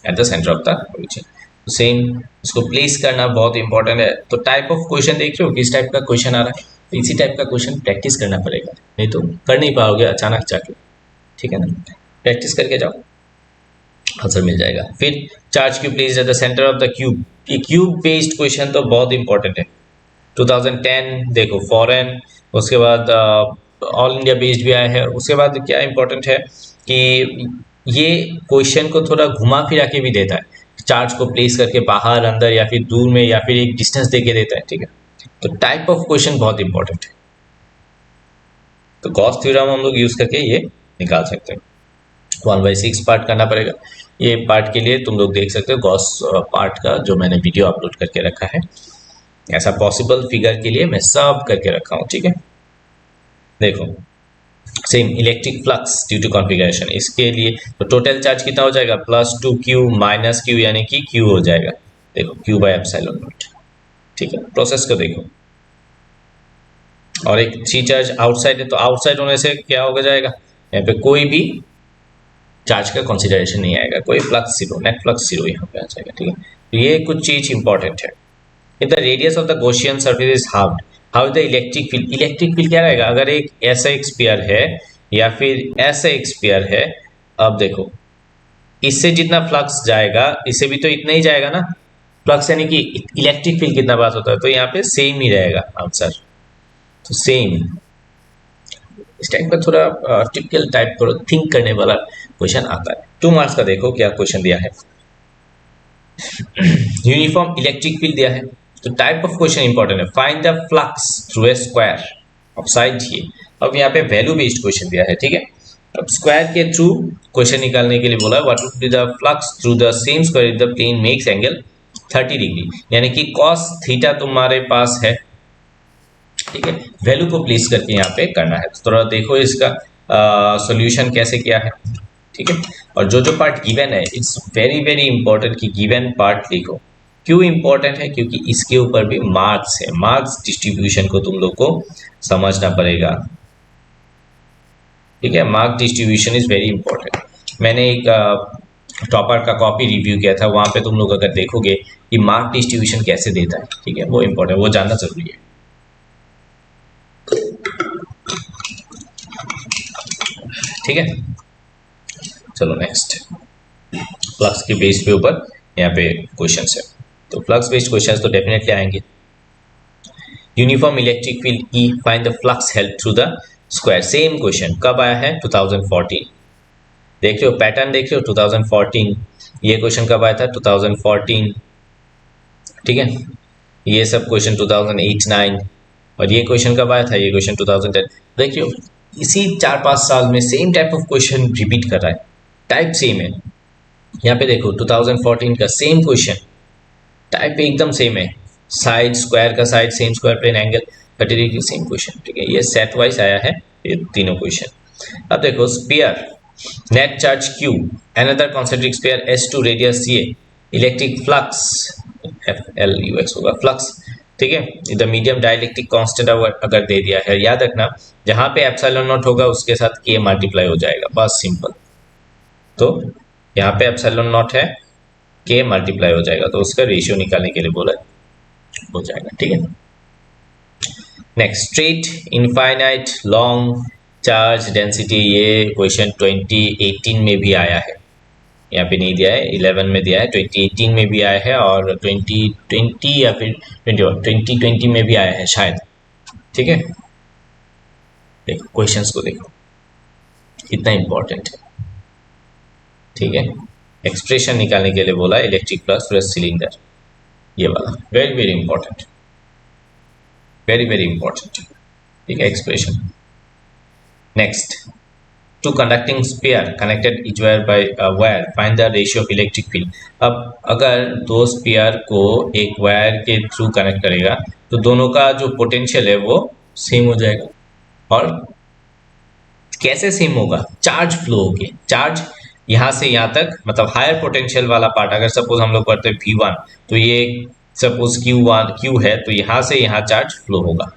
at the centre of the region, same, इसको प्लेस करना बहुत इंपॉर्टेंट है। तो टाइप ऑफ क्वेश्चन देख रहे हो, किस टाइप का क्वेश्चन आ रहा है, तो इसी टाइप का क्वेश्चन प्रैक्टिस करना पड़ेगा, नहीं तो कर नहीं पाओगे अचानक जाके, ठीक है ना। प्रैक्टिस करके जाओ, आंसर मिल जाएगा। फिर charge cube placed at the centre of the cube, ये क्यूब बेस्ड क्वेश्चन तो बहुत इंपॉर्टेंट है, 2010 देखो, फॉरेन, उसके बाद ऑल इंडिया बेस्ड भी आया है। उसके बाद क्या इंपॉर्टेंट है कि ये क्वेश्चन को थोड़ा घुमा फिरा के भी देता है, चार्ज को प्लेस करके बाहर अंदर या फिर दूर में या फिर एक डिस्टेंस देके देता है, ठीक है। तो टाइप ऑफ क्वेश्चन बहुत इंपॉर्टेंट है। तो गॉस थ्योरम हम लोग यूज करके ये निकाल सकते हैं। 1/6 पार्ट करना पड़ेगा। ये पार्ट के लिए तुम लोग देख सकते हो गॉस पार्ट का जो मैंने वीडियो अपलोड करके रखा है। ऐसा पॉसिबल फिगर के लिए मैं सब करके रखा हूँ, ठीक है। देखो same electric flux due to configuration, इसके लिए तो टोटल चार्ज कितना हो जाएगा +2q माइनस q यानी कि q हो जाएगा। देखो q बाय एप्सिलॉन नॉट, ठीक है। प्रोसेस को देखो, और एक सी चार्ज आउटसाइड है, तो आउटसाइड होने से क्या हो जाएगा, यहाँ पे कोई भी चार्ज का कंसिडरेशन नहीं आएगा, कोई flux zero, net flux zero यहाँ पे आ जाएगा, ठीक है। तो ये कुछ चीज इंपॉर्टेंट है। If the radius of the Gaussian surface is half, how the electric field, electric field क्या रहेगा अगर एक ऐसा एक स्फीयर है या फिर ऐसा एक स्फीयर है। अब देखो इससे जितना फ्लक्स जाएगा इससे भी तो इतना ही जाएगा ना फ्लक्स, यानी कि इलेक्ट्रिक फील्ड कितना पास होता है, तो यहाँ पे सेम ही रहेगा आंसर। तो सेम इस टाइप का थोड़ा टिपिकल टाइप पर थिंक करने वाला क्वेश्चन आता है। 2 मार्क्स का देखो क्या क्वेश्चन दिया है। यूनिफॉर्म इलेक्ट्रिक फील्ड दिया है, तो टाइप ऑफ क्वेश्चन इंपॉर्टेंट है। Find the flux through a square of side ये। अब यहाँ पे वैल्यू बेस्ड क्वेश्चन दिया है, ठीक है। अब स्क्वायर के थ्रू क्वेश्चन निकालने के लिए बोला है what would be the flux through the same square if the plane makes angle 30 degree, यानी कि cos थीटा तुम्हारे पास है, ठीक है। वैल्यू को प्लेस करके यहाँ पे करना है। तो थोड़ा देखो इसका सॉल्यूशन कैसे किया है, ठीक है। और जो जो पार्ट गिवन है इट्स वेरी वेरी इंपॉर्टेंट कि गिवन पार्ट लिखो। क्यों इंपॉर्टेंट है, क्योंकि इसके ऊपर भी मार्क्स है, मार्क्स डिस्ट्रीब्यूशन को तुम लोग को समझना पड़ेगा, ठीक है। Mark distribution is very important. मैंने एक टॉपर का कॉपी रिव्यू किया था, वहां पे तुम लोग अगर देखोगे कि मार्क डिस्ट्रीब्यूशन कैसे देता है, ठीक है, वो इंपॉर्टेंट, वो जानना जरूरी है। ठीक है, चलो नेक्स्ट फ्लक्स के बेस पे ऊपर यहाँ पे क्वेश्चन है। तो फ्लक्स बेस्ड क्वेश्चन तो डेफिनेटली आएंगे। Uniform electric field E, find the flux held through the square. Same question कब आया है 2014। देख रहे हो पैटर्न, देख रहे हो 2014। ये क्वेश्चन कब आया था 2014, ठीक है। ये सब क्वेश्चन 2008-9, और ये क्वेश्चन कब आया था, ये क्वेश्चन 2010। देखिए इसी 4-5 साल में same type of question repeat कर रहा है, टाइप सेम है। यहाँ पे देखो 2014 का सेम क्वेश्चन, टाइप एकदम सेम है, साइड स्क्वायर का side same square plane angle 30 degree, same question, ठीक है। ये सेट वाइज आया है ये तीनों क्वेश्चन। अब देखो sphere, net charge Q, another concentric sphere S2, radius ये, इलेक्ट्रिक फ्लक्स FLUX होगा फ्लक्स, ठीक है। द मीडियम डाइलेक्ट्रिक कांस्टेंट अगर दे दिया है, याद रखना जहां पे एप्सिलॉन नॉट होगा उसके साथ K मल्टीप्लाई हो जाएगा, बस सिंपल। तो यहाँ पे एप्सिलॉन नॉट है, K मल्टीप्लाई हो जाएगा, तो उसका रेशियो निकालने के लिए बोला हो जाएगा, ठीक है। Next straight infinite long charge density, ये क्वेश्चन 2018 में भी आया है, यहाँ पे नहीं दिया है, 11 में दिया है, 2018 में भी आया है, और 2020 या फिर 2020 में भी आया है शायद, ठीक है। देखो क्वेश्चंस को देखो कितना इंपॉर्टेंट है, ठीक है। एक्सप्रेशन निकालने के लिए बोला इलेक्ट्रिक फ्लक्स थ्रू सिलेंडर, ये वाला very very important, very very important, ठीक है expression. Next, two conducting sphere connected each wire by a wire, find the ratio of electric field। अब अगर दो स्फीयर को एक वायर के थ्रू कनेक्ट करेगा तो दोनों का जो पोटेंशियल है वो सेम हो जाएगा। और कैसे सेम होगा, चार्ज फ्लो होगी, चार्ज यहाँ से यहाँ तक, मतलब हायर पोटेंशियल वाला पार्ट अगर सपोज हम लोग करते हैं V1, तो ये सपोज Q है, तो यहाँ से यहाँ चार्ज फ्लो होगा,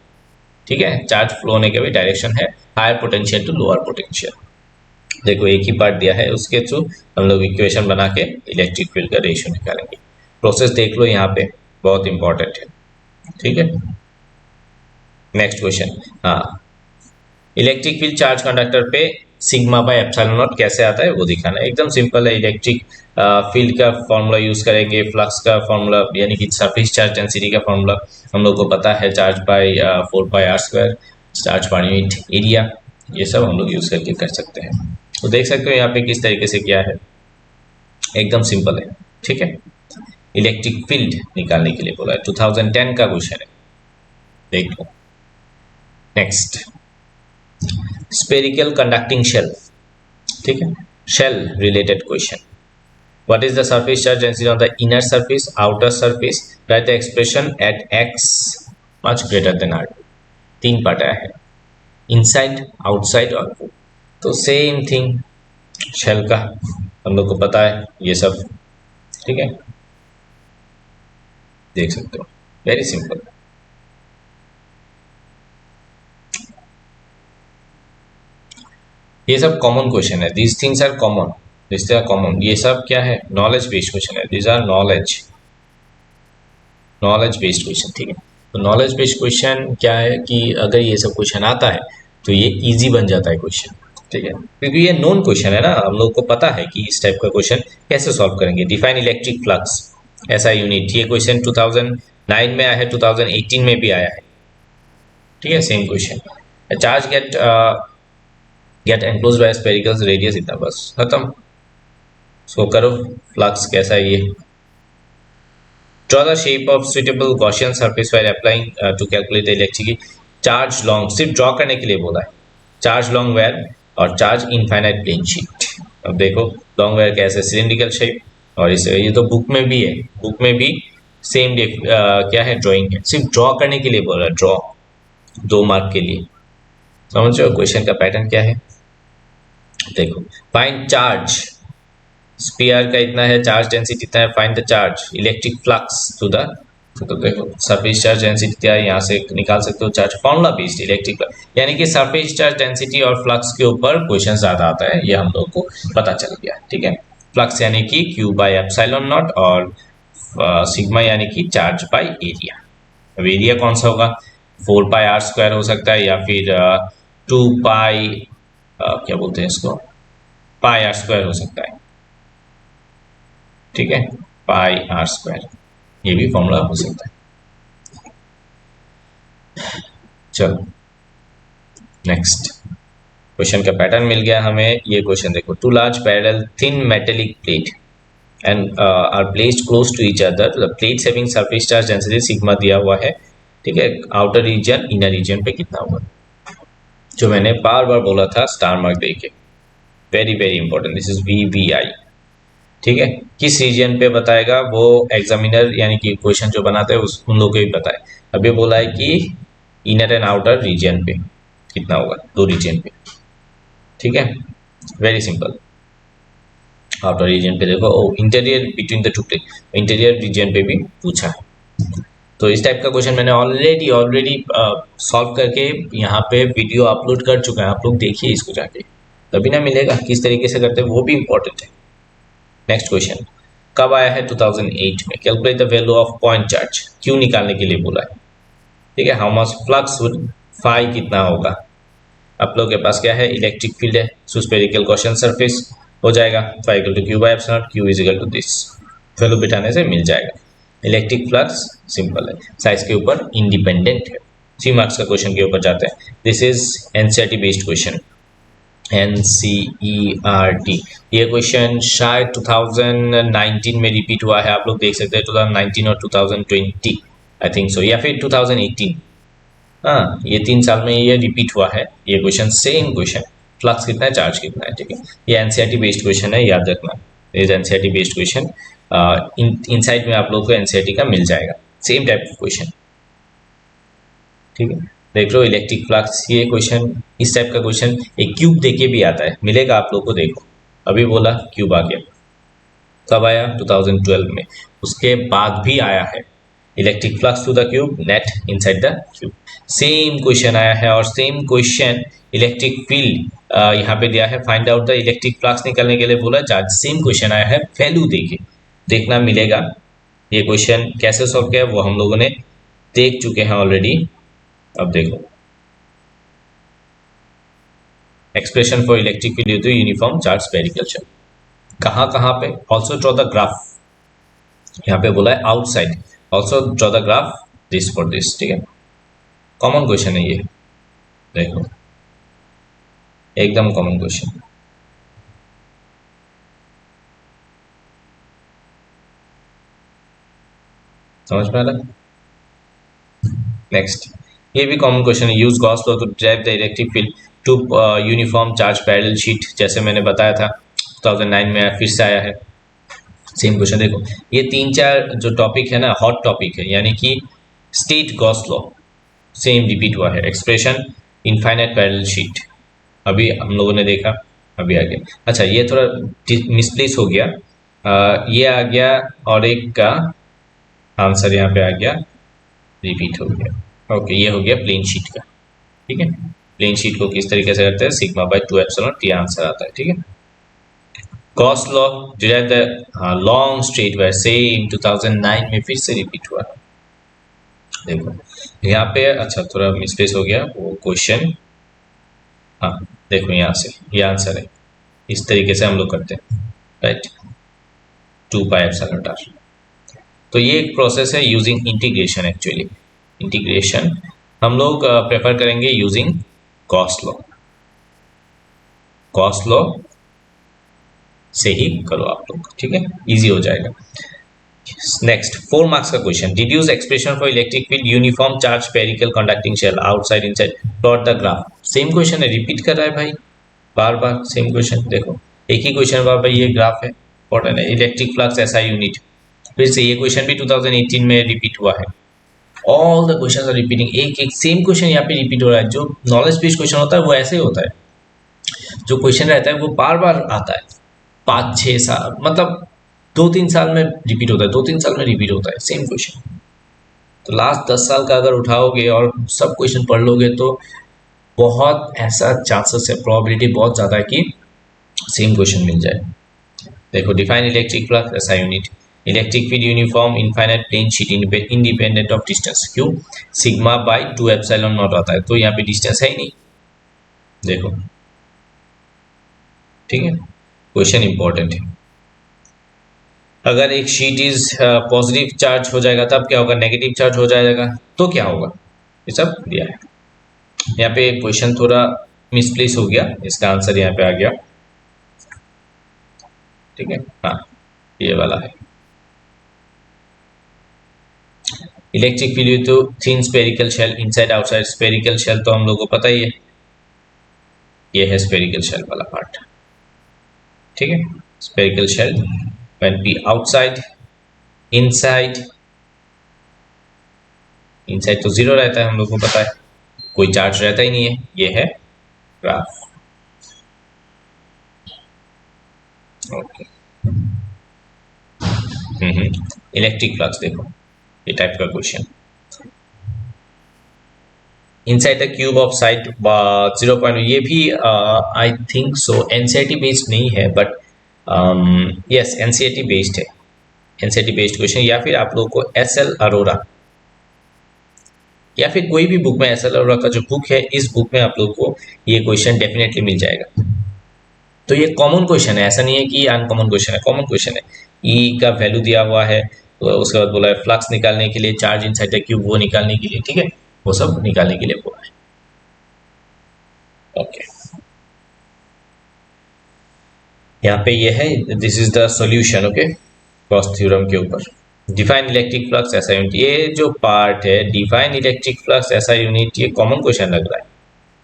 ठीक है। चार्ज फ्लो होने के भी डायरेक्शन है higher potential to lower potential. देखो एक ही पार्ट दिया है, उसके थ्रू हम लोग इक्वेशन बना के इलेक्ट्रिक फील्ड का रेशियो निकालेंगे। प्रोसेस देख लो यहाँ पे, बहुत इंपॉर्टेंट है, ठीक है। नेक्स्ट क्वेश्चन, हाँ इलेक्ट्रिक फील्ड चार्ज कंडक्टर पे सिग्मा बाय एप्सिलॉन नॉट कैसे आता है वो दिखाना है। एकदम सिंपल है, इलेक्ट्रिक फील्ड का फॉर्मूला यूज करेंगे, फ्लक्स का फॉर्मूला यानी कि सरफेस चार्ज डेंसिटी का फॉर्मूला हम लोग को पता है, charge by 4πr², charge per unit area, ये सब हम लोग यूज करके कर सकते हैं। तो देख सकते हो यहाँ पे किस तरीके से किया है, एकदम सिंपल है। ठीक है, इलेक्ट्रिक फील्ड निकालने के लिए बोला है, 2010 का क्वेश्चन है, देख लो। Next, spherical conducting shell. ठीक है, shell related question. What is the surface charge density on the inner surface, outer surface? Write the expression at x much greater than r2। तीन पार्ट आया है, इनसाइड, आउटसाइड और वो। तो same thing shell का हम लोग को पता है ये सब। ठीक है, देख सकते हो, वेरी सिंपल। ये सब कॉमन क्वेश्चन है, these things are common, this are common. ये सब क्या है, नॉलेज बेस्ड क्वेश्चन है, these are knowledge based question. ठीक है, तो नॉलेज बेस्ड क्वेश्चन क्या है कि अगर ये सब क्वेश्चन आता है तो ये इजी बन जाता है क्वेश्चन। ठीक है, क्योंकि ये नोन क्वेश्चन है ना, हम लोग को पता है कि इस टाइप का क्वेश्चन कैसे सॉल्व करेंगे। डिफाइन इलेक्ट्रिक फ्लक्स ऐसा यूनिट, ये क्वेश्चन 2009 में आया है, 2018 में भी आया है। ठीक है, same question. Charge get enclose by spherical radius, इतना बस खत्म। सो करो फ्लक्स कैसा है ये। Draw the shape of suitable Gaussian surface while applying to calculate the electric charge long। सिर्फ ड्रॉ करने के लिए बोला है, चार्ज लॉन्ग वेयर और चार्ज इनफाइनाइट प्लेन शीट। अब देखो लॉन्ग वेयर कैसे, सिलिंड्रिकल शेप, और इस ये तो बुक में भी है, बुक में भी सेम क्या है, ड्राइंग है। सिर्फ ड्रॉ करने के लिए बोला है, ड्रॉ 2 मार्क के लिए। समझ रहे हो क्वेश्चन का पैटर्न क्या है। देखो, फाइंड चार्ज, स्पीयर का इतना है, चार्ज डेंसिटी इतना है, find the charge electric flux to the. तो देखो सरफेस चार्ज डेंसिटी क्या है, यहाँ से निकाल सकते हो charge, formula based electric flux, यानी कि सरफेस चार्ज डेंसिटी और फ्लक्स के ऊपर क्वेश्चन ज्यादा आता है, ये हम लोग को पता चल गया। ठीक है, फ्लक्स यानी कि क्यू बाई एप्सिलॉन नॉट, और सिग्मा यानी कि चार्ज बाई एरिया। अब एरिया कौन सा होगा, 4 पाई आर स्क्वायर हो सकता है, या फिर 2 पाई क्या बोलते हैं इसको, पाई आर स्क्वायर हो सकता है। ठीक है, पाई आर स्क्वायर, ये भी फॉर्मूला हो सकता है। चलो नेक्स्ट, क्वेश्चन का पैटर्न मिल गया हमें। ये क्वेश्चन देखो, 2 large parallel thin metallic plate and are placed close to each other, the plates having surface charge density sigma दिया हुआ है। ठीक है, आउटर रीजन इनर रीजन पे कितना होगा, जो मैंने बार बार बोला था स्टार मार्क देके, very very important, this is VVI। ठीक है, किस रीजन पे बताएगा वो एग्जामिनर, यानी कि क्वेश्चन जो बनाते हैं उस उन लोगों को भी पता है। अभी बोला है कि इनर एंड आउटर रीजन पे कितना होगा, 2 रीजन पे। ठीक है, वेरी सिंपल। आउटर रीजन पे देखो, oh interior between the 2 plate, interior region पे भी पूछा है। तो इस टाइप का क्वेश्चन मैंने ऑलरेडी सॉल्व करके यहाँ पे वीडियो अपलोड कर चुका है, आप लोग देखिए इसको जाके, तभी ना मिलेगा किस तरीके से करते हैं, वो भी इंपॉर्टेंट है। नेक्स्ट क्वेश्चन, कब आया है, 2008 में। Calculate the value of point charge, Q निकालने के लिए बोला है। ठीक है, how much flux would, phi कितना होगा। आप लोग के पास क्या है, इलेक्ट्रिक फील्ड है, सो स्फेरिकल गॉसियन सरफेस हो जाएगा, phi equal to Q by epsilon, Q is equal to this, value बिठाने से मिल जाएगा। इलेक्ट्रिक फ्लक्स सिंपल है, साइज के ऊपर इंडिपेंडेंट है। 3 मार्क्स का क्वेश्चन के ऊपर जाते हैं। This is NCERT based question, NCERT। ये क्वेश्चन शायद 2019 में रिपीट हुआ है, आप लोग देख सकते हैं 2019 और 2020 आई थिंक सो, या फिर 2018। हाँ, ये 3 साल में ये रिपीट हुआ है ये क्वेश्चन, सेम क्वेश्चन, फ्लक्स कितना है, चार्ज कितना है। ठीक है, ये एनसीईआरटी बेस्ड क्वेश्चन है, याद रखना, ये एनसीईआरटी बेस्ड क्वेश्चन। इनसाइड में आप लोग को एनसीईआरटी का मिल जाएगा, सेम टाइप ऑफ क्वेश्चन। ठीक है, देख लो इलेक्ट्रिक फ्लक्स, ये क्वेश्चन इस टाइप का क्वेश्चन एक क्यूब देके भी आता है, मिलेगा आप लोग को। देखो अभी बोला क्यूब आ गया, कब आया, 2012 में। उसके बाद भी आया है electric flux to the cube, net inside the cube, same question आया है। और सेम क्वेश्चन इलेक्ट्रिक फील्ड यहाँ पे दिया है, find out the electric flux निकालने के लिए बोला चार्ज, सेम क्वेश्चन आया है, वैल्यू देके देखना मिलेगा। ये क्वेश्चन कैसे सॉल्व किया वो हम लोगों ने देख चुके हैं ऑलरेडी। अब देखो, expression for electric field due to uniform charge spherical shell, कहाँ पे, ऑल्सो ड्रॉ द ग्राफ, यहाँ पे बोला है outside, also draw the graph this for this. ठीक है, कॉमन क्वेश्चन है ये, देखो एकदम कॉमन क्वेश्चन। समझ में आ रहा? नेक्स्ट, ये भी कॉमन क्वेश्चन है, use Gauss law to derive the electric field to uniform charge parallel sheet, जैसे मैंने बताया था 2009 में फिर से आया है सेम क्वेश्चन। देखो ये 3-4 जो टॉपिक है ना, हॉट टॉपिक है, यानी कि state Gauss law same repeat हुआ है, एक्सप्रेशन इनफाइनाइट पैरेलल शीट अभी हम लोगों ने देखा, अभी आ गया। अच्छा ये थोड़ा मिसप्लेस हो गया, ये आ गया और एक का आंसर यहाँ पे आ गया, रिपीट हो गया। ओके, ये हो गया प्लेन शीट का, ठीक है। प्लेन शीट को किस तरीके से करते हैं, sigma by 2 epsilon T answer आता है, ठीक है। Gauss law derive the long straight wire, same 2009 में फिर से रिपीट हुआ। देखो यहाँ पे, अच्छा थोड़ा मिसप्लेस हो गया वो क्वेश्चन, हाँ देखो यहाँ से ये आंसर है, इस तरीके से हम लोग करते हैं, राइट, 2 पाई एप्सिलॉन आर। तो ये एक प्रोसेस है यूजिंग इंटीग्रेशन, एक्चुअली इंटीग्रेशन हम लोग प्रेफर करेंगे using Gauss law. Gauss law से ही करो आप लोग, ठीक है, इजी हो जाएगा। नेक्स्ट 4 मार्क्स का question, deduce expression for electric field uniform charge spherical conducting shell outside inside plot the graph. Same question है, रिपीट कर रहा है भाई, बार बार सेम क्वेश्चन। देखो एक ही क्वेश्चन बार भाई, ये ग्राफ है इंपॉर्टेंट है, इलेक्ट्रिक फ्लक्स एसआई यूनिट, फिर से ये क्वेश्चन भी 2018 में रिपीट हुआ है। All the question are repeating, एक एक सेम क्वेश्चन यहाँ पे रिपीट हो रहा है। जो नॉलेज बेस्ड क्वेश्चन होता है वो ऐसे ही होता है, जो क्वेश्चन रहता है वो बार बार आता है, 5-6 साल मतलब 2-3 साल में रिपीट होता है, 2-3 साल में रिपीट होता है सेम क्वेश्चन। तो लास्ट 10 साल का अगर उठाओगे और सब क्वेश्चन पढ़ लोगे तो बहुत ऐसा चांसेस है, प्रोबेबिलिटी बहुत ज़्यादा है कि सेम क्वेश्चन मिल जाए। देखो define electric flux SI unit, electric field uniform infinite plane sheet independent of distance, क्यों, सिग्मा बाय 2 एप्सिलॉन नॉट आता है, तो यहाँ पे डिस्टेंस है ही नहीं। देखो ठीक है, क्वेश्चन इंपॉर्टेंट है। अगर एक शीट इज पॉजिटिव चार्ज हो जाएगा तब क्या होगा, नेगेटिव चार्ज हो जाएगा तो क्या होगा, ये सब दिया है। यहाँ पे क्वेश्चन थोड़ा मिसप्लेस हो गया, इसका आंसर यहाँ पे आ गया, ठीक है, हाँ ये वाला है। इलेक्ट्रिक फील्ड तो thin spherical shell inside outside, spherical shell तो हम लोग को पता ही है, ये है स्पेरिकल शेल वाला पार्ट, ठीक है। Spherical shell when be outside, inside, inside तो जीरो रहता है, हम लोग को पता है, कोई चार्ज रहता ही नहीं है, ये है ग्राफ। ओके, इलेक्ट्रिक फ्लक्स देखो, ये टाइप का question, inside the cube of side 0. ये भी I think so NCERT based नहीं है, बट यस एनसीईआरटी बेस्ड है, एनसीईआरटी बेस्ड क्वेश्चन, या फिर आप लोगों को एसएल अरोरा या फिर कोई भी बुक में, एसएल अरोरा का जो बुक है, इस बुक में आप लोगों को ये क्वेश्चन डेफिनेटली मिल जाएगा। तो ये कॉमन क्वेश्चन है, ऐसा नहीं है कि अनकॉमन क्वेश्चन है, कॉमन क्वेश्चन है। ई का वैल्यू दिया हुआ है, तो उसके बाद बोला है फ्लक्स निकालने के लिए, चार्ज इनसाइड द क्यूब वो निकालने के लिए, ठीक है, वो सब निकालने के लिए बोला है। ओके, यहाँ पे ये है, this is the solution, okay, Gauss theorem के ऊपर। डिफाइन इलेक्ट्रिक फ्लक्स ऐसा यूनिट, ये जो पार्ट है डिफाइन इलेक्ट्रिक फ्लक्स ऐसा यूनिट, ये कॉमन क्वेश्चन लग रहा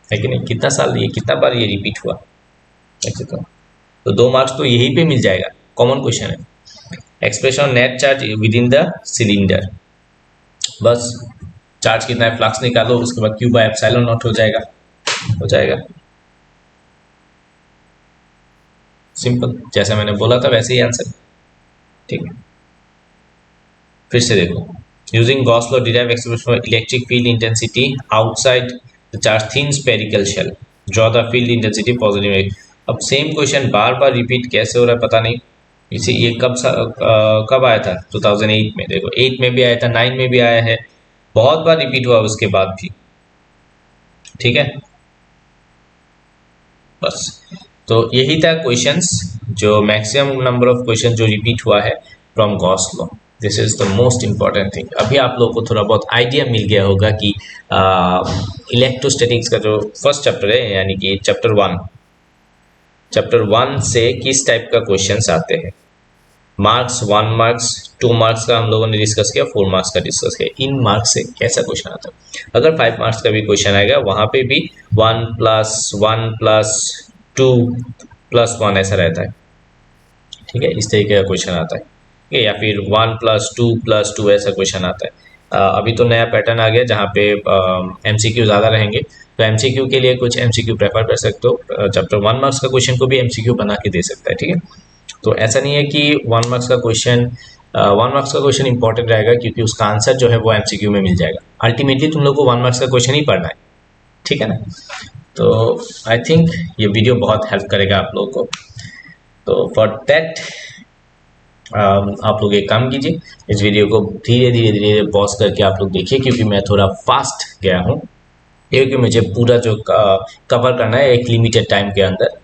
है कि नहीं, कितना साल, ये कितना बार ये रिपीट हुआ, तो 2 मार्क्स तो यही पे मिल जाएगा, कॉमन क्वेश्चन है। Expression net charge with in the cylinder, बस चार्ज कितना है फ्लक्स निकालो, उसके बाद क्यू बाय एप्सिलॉन नॉट हो जाएगा, हो जाएगा, सिंपल, जैसा मैंने बोला था वैसे ही आंसर, ठीक है। फिर से देखो, using Gauss law derive expression for electric field intensity outside the charge thin spherical shell, draw the field intensity positive. अब सेम क्वेश्चन बार बार रिपीट कैसे हो रहा है पता नहीं, इसे ये कब आया था, 2008 में, देखो 8 में भी आया था, 9 में भी आया है, बहुत बार रिपीट हुआ उसके बाद भी, ठीक है। बस तो यही था क्वेश्चंस, जो मैक्सिमम नंबर ऑफ क्वेश्चन जो रिपीट हुआ है from Gauss law, this is the most important thing. अभी आप लोगों को थोड़ा बहुत आइडिया मिल गया होगा कि इलेक्ट्रोस्टैटिक्स का जो फर्स्ट चैप्टर है, यानी कि चैप्टर 1 से किस टाइप का क्वेश्चंस आते हैं, मार्क्स, 1 मार्क्स, 2 मार्क्स का हम लोगों ने डिस्कस किया, 4 मार्क्स का डिस्कस किया। इन मार्क्स से कैसा क्वेश्चन आता है? अगर 5 मार्क्स का भी क्वेश्चन आएगा वहाँ पे भी 1 प्लस 1 प्लस 2 प्लस 1 ऐसा रहता है, ठीक है, इस तरीके का क्वेश्चन आता है, ठीक है, या फिर 1 प्लस 2 प्लस 2 ऐसा क्वेश्चन आता है। अभी तो नया पैटर्न आ गया जहाँ पे MCQ ज़्यादा रहेंगे, तो MCQ के लिए कुछ MCQ प्रेफर कर सकते हो। चैप्टर 1 मार्क्स का क्वेश्चन को भी MCQ बना के दे सकता है, ठीक है। तो ऐसा नहीं है कि 1 मार्क्स का क्वेश्चन 1 मार्क्स का क्वेश्चन इंपॉर्टेंट रहेगा क्योंकि उसका आंसर जो है वो MCQ में मिल जाएगा। अल्टीमेटली तुम लोग को 1 मार्क्स का क्वेश्चन ही पढ़ना है, ठीक है ना। तो आई थिंक ये वीडियो बहुत हेल्प करेगा आप लोगों को। तो फॉर दैट आप लोग एक काम कीजिए, इस वीडियो को धीरे धीरे धीरे पॉज करके आप लोग देखिए, क्योंकि मैं थोड़ा फास्ट गया हूँ, क्योंकि मुझे पूरा जो कवर करना है एक लिमिटेड टाइम के अंदर।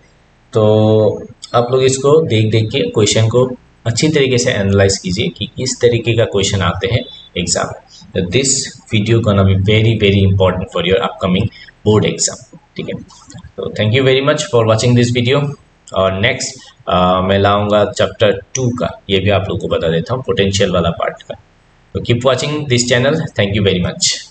तो आप लोग इसको देख देख के क्वेश्चन को अच्छी तरीके से एनालाइज कीजिए कि किस तरीके का क्वेश्चन आते हैं एग्जाम में। This video gonna be very very important for your upcoming board exam, ठीक है। तो thank you very much for watching this video. और नेक्स्ट मैं लाऊंगा चैप्टर 2 का, ये भी आप लोग को बता देता हूँ, पोटेंशियल वाला पार्ट का। तो keep watching this channel, thank you very much.